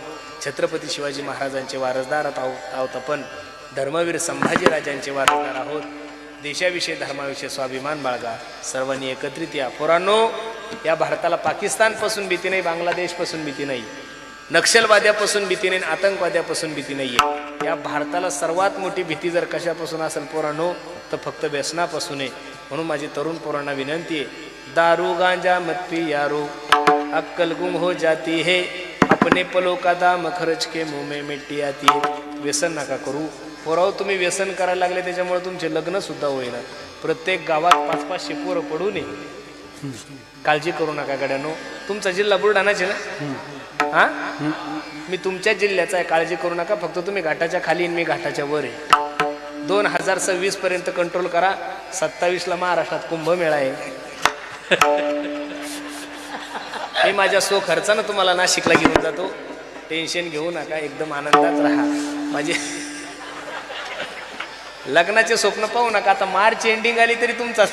छत्रपती शिवाजी महाराजांचे वारसदार आहोत आपण, धर्मवीर संभाजीराजांचे वारसदार आहोत। देशाविषयी धर्माविषयी स्वाभिमान बाळगा, सर्वांनी एकत्रित या। पोरांनो, या भारताला पाकिस्तानपासून भीती नाही, बांगलादेशपासून भीती नाही, नक्षलवाद्यापासून भीती नाही, आतंकवाद्यापासून भीती नाही आहे। या भारताला सर्वात मोठी भीती जर कशापासून असेल पोरांनो, तर फक्त व्यसनापासून आहे। म्हणून माझी तरुण पोरांना विनंती आहे, दारू गांजा मत पी यारो, अक्कल गुम हो जाती है, अपने पलो का दाम खर्च के मुंह में मिट्टी आती है। व्यसन नका करू पोराव, तुम्ही व्यसन करायला लागले त्याच्यामुळे तुमचे लग्न सुद्धा होईना। प्रत्येक गावात 500-500 पोरं पडू नये, काळजी करू नका गड्यानो। तुमचा जिल्हा बुलढाणाच आहे ना? हा, मी तुमच्या जिल्ह्याचा आहे, काळजी करू नका। फक्त तुम्ही घाटाच्या खाली, मी घाटाच्या वर आहे। 2026 पर्यंत कंट्रोल करा। 27ला महाराष्ट्रात कुंभमेळा आहे। मी माझ्या सो खर्चानं तुम्हाला नाशिकला घेऊन जातो, टेन्शन घेऊ नका, एकदम आनंदात राहा। माझे लग्नाचे स्वप्न पाहू नका। आता मार्च एंडिंग आली तरी तुमचा,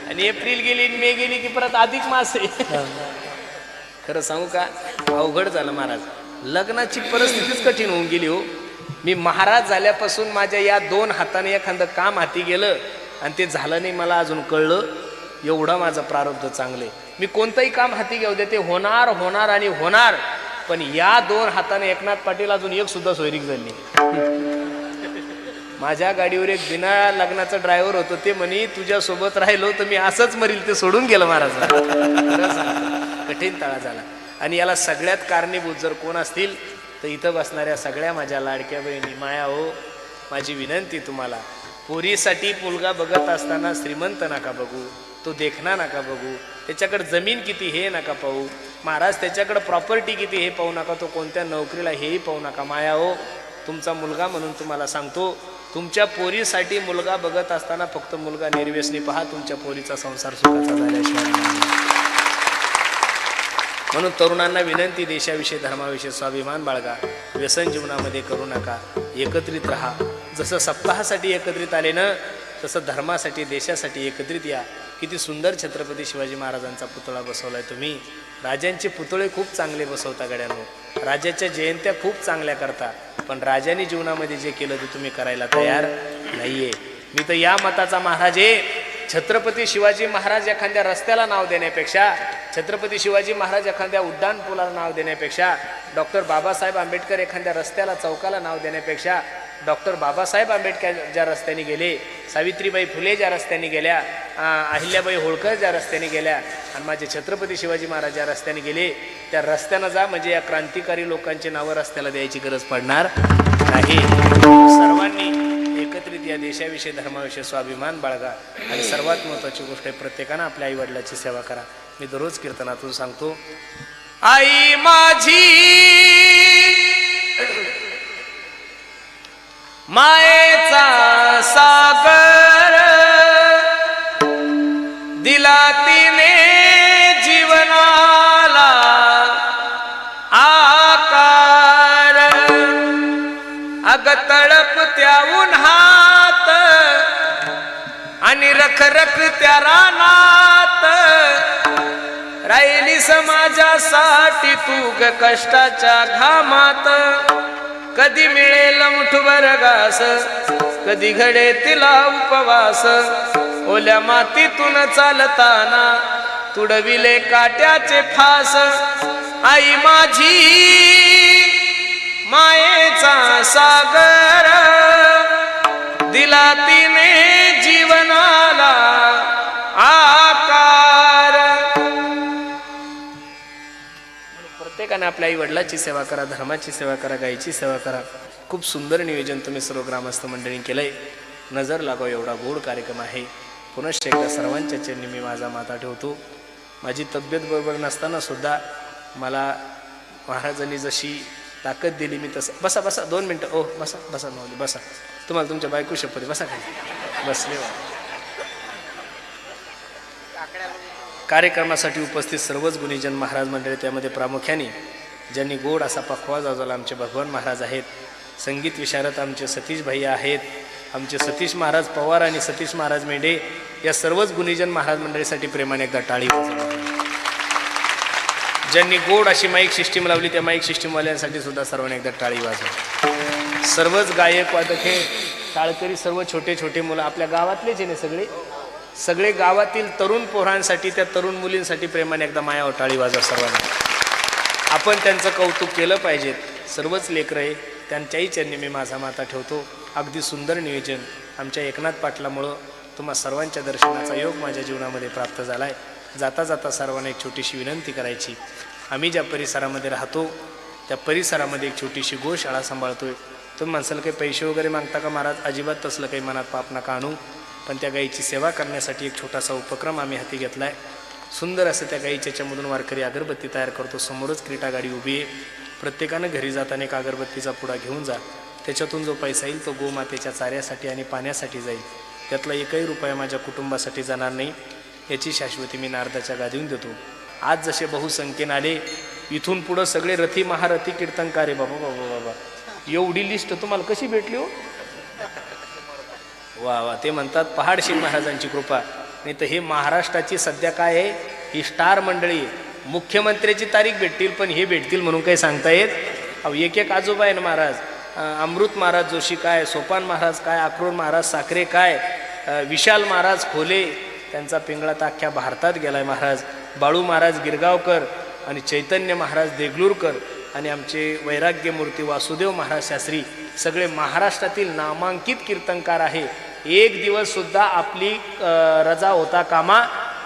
आणि एप्रिल गेली, मे गेली की परत अधिक मास आहे। खरं सांगू का, अवघड झालं महाराज, लग्नाची परिस्थितीच कठीण होऊन गेली हो। मी महाराज झाल्यापासून माझ्या या 2 हाताने एखादं काम हाती गेलं आणि ते झालं नाही, मला अजून कळलं। एवढा माझं प्रारब्ध चांगले, मी कोणतंही काम हाती घेऊ दे ते होणार होणार आणि होणार। पण या 2 हाताने एकनाथ पाटील अजून एक सुद्धा सोयरीक झाली। माझ्या गाडीवर एक बिना लग्नाचा ड्रायव्हर होतो, ते म्हणे तुझ्यासोबत राहिलो तर मी असंच मरील, ते सोडून गेलं महाराज। कठीण तळा झाला। आणि याला सगळ्यात कारणीभूत जर कोण असतील तर इथं बसणाऱ्या सगळ्या माझ्या लाडक्या बहिणी, माया हो, माझी विनंती तुम्हाला, पोरीसाठी मुलगा बघत असताना श्रीमंत नका बघू, तो देखना नका बघू, त्याच्याकडे जमीन किती हे नका पाहू महाराज, त्याच्याकडे प्रॉपर्टी किती हे पाहू नका, तो कोणत्या नोकरीला हेही पाहू नका। माया हो, तुमचा मुलगा म्हणून तुम्हाला सांगतो, तुमच्या पोरीसाठी मुलगा बघत असताना फक्त मुलगा निर्व्यसनी पहा, तुमच्या पोरीचा संसार सुखाचा झाल्याशिवाय। म्हणून तरुणांना विनंती, देशाविषयी धर्माविषयी स्वाभिमान बाळगा, व्यसन जीवनामध्ये करू नका, एकत्रित राहा। जसं सप्ताहासाठी एकत्रित आले ना, तसं धर्मासाठी, देशासाठी एकत्रित या। किती सुंदर छत्रपती शिवाजी महाराजांचा पुतळा बसवलाय तुम्ही। राजांचे पुतळे खूप चांगले बसवता गड्यांनो, राजाच्या जयंत्या खूप चांगल्या करता, पण राजांनी जीवनामध्ये जे केलं ते तुम्ही करायला तयार नाहीये। मी तर या मताचा महाराज आहे, छत्रपती शिवाजी महाराज एखाद्या रस्त्याला नाव देण्यापेक्षा, छत्रपती शिवाजी महाराज एखाद्या उड्डाण पुलाला नाव देण्यापेक्षा, डॉक्टर बाबासाहेब आंबेडकर एखाद्या रस्त्याला चौकाला नाव देण्यापेक्षा, डॉक्टर बाबासाहेब आंबेडकर ज्या रस्त्याने गेले, सावित्रीबाई फुले ज्या रस्त्याने गेल्या, अहिल्याबाई होळकर ज्या रस्त्याने गेल्या, आणि माझे छत्रपती शिवाजी महाराज ज्या रस्त्याने गेले त्या रस्त्यानं जा, म्हणजे या क्रांतिकारी लोकांची नावं रस्त्याला द्यायची गरज पडणार नाही। सर्वांनी एकत्रित या देशाविषयी धर्माविषयी स्वाभिमान बाळगा, आणि सर्वात महत्त्वाची गोष्ट आहे, प्रत्येकानं आपल्या आई वडिलाची सेवा करा। मी दररोज कीर्तनातून सांगतो, आई माझी मायेचा सागर दिला तिने जीवनाला आकार, अग तळप त्या उन्हात आणि रखरख त्या रानात, राहिली समाजासाठी तू ग कष्टाच्या घामात. कधी मिळेल मुठभर घास, कधी घडे तिला उपवास, ओल्या मातीतून चालताना तुडविले काट्याचे फास. आई माझी मायेचा सागर दिला तिने जीवनाला आकार. प्रत्येकाने आपल्या आई वडिलाची सेवा करा, धर्माची सेवा करा, गायीची सेवा करा. खूप सुंदर नियोजन तुम्ही सर्व ग्रामस्थ मंडळींनी केलंय. नजर लागाव एवढा गोड कार्यक्रम आहे. पुनश्च एकदा सर्वांच्या चरणी मी माझा माथा ठेवतो. माझी तब्येत बरोबर नसताना सुद्धा मला महाराजांनी जशी ताकद दिली मी तसं. बसा बसा 2 मिनटं. ओ बसा बसा माऊली बसा. तुम्हाला तुमच्या बायको शपथ बसा खाली. बसले. कार्यक्रमासाठी उपस्थित सर्वच गुणीजन महाराज मंडळी, त्यामध्ये प्रामुख्याने ज्यांनी गोड असा पखवा जाजवला आमचे भगवान महाराज आहेत. संगीत विशारद आमचे सतीश भैया आहेत. आमचे सतीश महाराज पवार आणि सतीश महाराज मेंढे या सर्वच गुणीजन महाराज मंडळीसाठी प्रेमाने एकदा टाळी वाजवा. ज्यांनी गोड अशी माईक सिस्टीम लावली त्या माईक सिस्टीमवाल्यांसाठी सुद्धा सर्वांनी एकदा टाळी वाजवा. सर्वच गायक वादके टाळकरी सर्व छोटे छोटे मुलं आपल्या गावातलेच आहे ना सगळे गावातील तरुण पोरांसाठी, त्या तरुण मुलींसाठी प्रेमाने एकदा मायावर टाळी वाजवा सर्वांनी. आपण त्यांचं कौतुक केलं पाहिजे. सर्वच लेकरं आहे, त्यांच्याही चरणी मी माझा माथा ठेवतो. अगदी सुंदर नियोजन आमच्या एकनाथ पाटलामुळं तुम्हा सर्वांच्या दर्शनाचा योग माझ्या जीवनामध्ये प्राप्त झाला आहे. जाता जाता सर्वांना एक छोटीशी विनंती करायची. आम्ही ज्या परिसरामध्ये राहतो त्या परिसरामध्ये एक छोटीशी गोशाळा सांभाळतोय. तुम्ही माणसाला काही पैसे वगैरे मागता का महाराज? अजिबात तसलं काही मनात पाप नका आणू. पण त्या गाईची सेवा करण्यासाठी एक छोटासा उपक्रम आम्ही हाती घेतला आहे. सुंदर असं त्या गाईच्या याच्यामधून वारकरी अगरबत्ती तयार करतो. समोरच क्रीटा गाडी उभी आहे. प्रत्येकानं घरी जाताना एक अगरबत्तीचा पुडा घेऊन जा. त्याच्यातून जो पैसा येईल तो गोमातेच्या चाऱ्यासाठी आणि पाण्यासाठी जाईल. त्यातला एकही रुपया माझ्या कुटुंबासाठी जाणार नाही याची शाश्वती मी नारदाच्या गादीहून देतो. आज जसे बहुसंख्येने आले, इथून पुढं सगळे रथी महारथी कीर्तनकार आहे. बाबा बाबा बाबा एवढी लिस्ट तुम्हाला कशी भेटली हो? वा वा. ते म्हणतात पहाडशिंग महाराजांची कृपा. नाही तर हे महाराष्ट्राची सध्या काय आहे, ही स्टार मंडळी. मुख्यमंत्र्याची तारीख भेटतील पण हे भेटतील म्हणून काही सांगता येत. अहो एक एक आजोबा आहे ना महाराज. अमृत महाराज जोशी काय, सोपान महाराज काय, अक्रोड महाराज साखरे काय, विशाल महाराज खोले, त्यांचा पिंगळा तर अख्ख्या भारतात गेलाय महाराज. बाळू महाराज गिरगावकर आणि चैतन्य महाराज देगलूरकर आणि आमचे वैराग्यमूर्ती वासुदेव महाराज शास्त्री सगळे महाराष्ट्रातील नामांकित कीर्तनकार आहे. एक दिवस सुद्धा आपली रजा होता कामा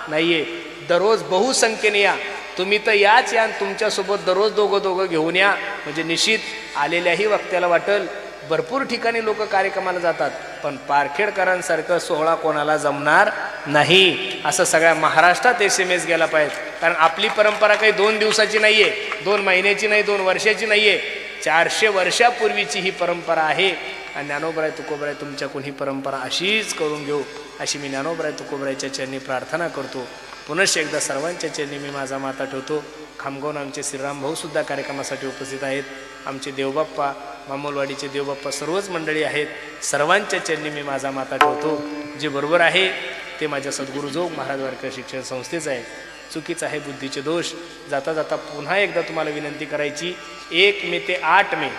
नाहीये. दररोज बहुसंख्येने या. तुम्ही तर याच या, तुमच्यासोबत दररोज दोघं घेऊन या. म्हणजे निश्चित आलेल्याही वक्त्याला वाटल. भरपूर ठिकाणी लोक कार्यक्रमाला जातात पण पारखेडकरांसारखं सोहळा कोणाला जमणार नाही असं सगळ्या महाराष्ट्रात SMS गेला पाहिजे. कारण आपली परंपरा काही 2 दिवसाची नाही आहे, 2 महिन्याची नाही, 2 वर्षाची नाही आहे. 400 वर्षापूर्वीची ही परंपरा आहे. आणि ज्ञानोबराय तुकोबराय तुमच्याकडून ही परंपरा अशीच करून घेऊ अशी मी ज्ञानोबराय तुकोबरायच्या चरणी प्रार्थना करतो. पुनश्च एकदा सर्वांच्या चरणी मी माझा माथा ठेवतो. खामगावून आमचे श्रीराम भाऊ सुद्धा कार्यक्रमासाठी उपस्थित आहेत. आमचे देवबाप्पा, मामोलवाडीचे देवबाप्पा सर्वच मंडळी आहेत. सर्वांच्या चरणी मी माझा माथा ठेवतो. जे बरोबर आहे ते माझ्या सद्गुरू जोग महाराज वारकरी शिक्षण संस्थेचं आहे. चुकीचं आहे बुद्धीचे दोष. जाता जाता पुन्हा एकदा तुम्हाला विनंती करायची. 1 मे ते 8 मे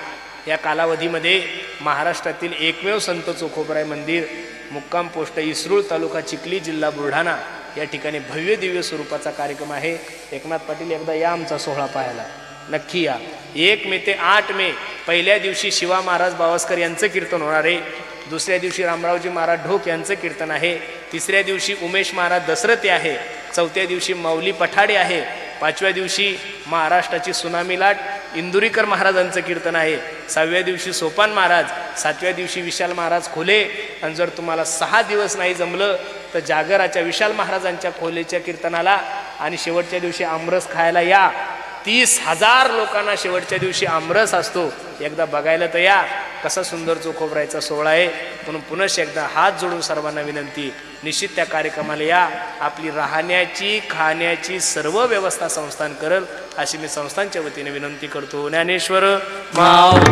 या कालावधीमध्ये महाराष्ट्रातील एकमेव संत चोखोबराय मंदिर, मुक्काम पोस्ट इसरूळ, तालुका चिखली, जिल्हा बुलढाणा या ठिकाणी भव्य दिव्य स्वरूपाचा कार्यक्रम आहे. एकनाथ पाटील एकदा या आमचा सोहळा पाहायला नक्की या. 1 मे ते 8 मे पहिल्या दिवशी शिवा महाराज बावस्कर यांचं कीर्तन होणार आहे. दुसऱ्या दिवशी रामरावजी महाराज ढोक यांचं कीर्तन आहे. तिसऱ्या दिवशी उमेश महाराज दसरथे आहे. चौथ्या दिवशी माऊली पठाडे आहे. 5व्या दिवशी महाराष्ट्राची सुनामी लाट इंदुरीकर महाराजांचं कीर्तन आहे. 6व्या दिवशी सोपान महाराज, 7व्या दिवशी विशाल महाराज खोले. आणि जर तुम्हाला 6 दिवस नाही जमलं तर जागराच्या विशाल महाराजांच्या खोलेच्या कीर्तनाला आणि शेवटच्या दिवशी आमरस खायला या. 30,000 लोकांना शेवटच्या दिवशी आमरस असतो. एकदा बघायला तर या, कसा सुंदर चोखोबरायचा सोहळा आहे. म्हणून पुनश्च एकदा हात जोडून सर्वांना विनंती, निश्चित त्या कार्यक्रमाला या. आपली राहण्याची खाण्याची सर्व व्यवस्था संस्थान करल अशी मी संस्थानच्या वतीने विनंती करतो. ज्ञानेश्वर ज्ञानेश्वर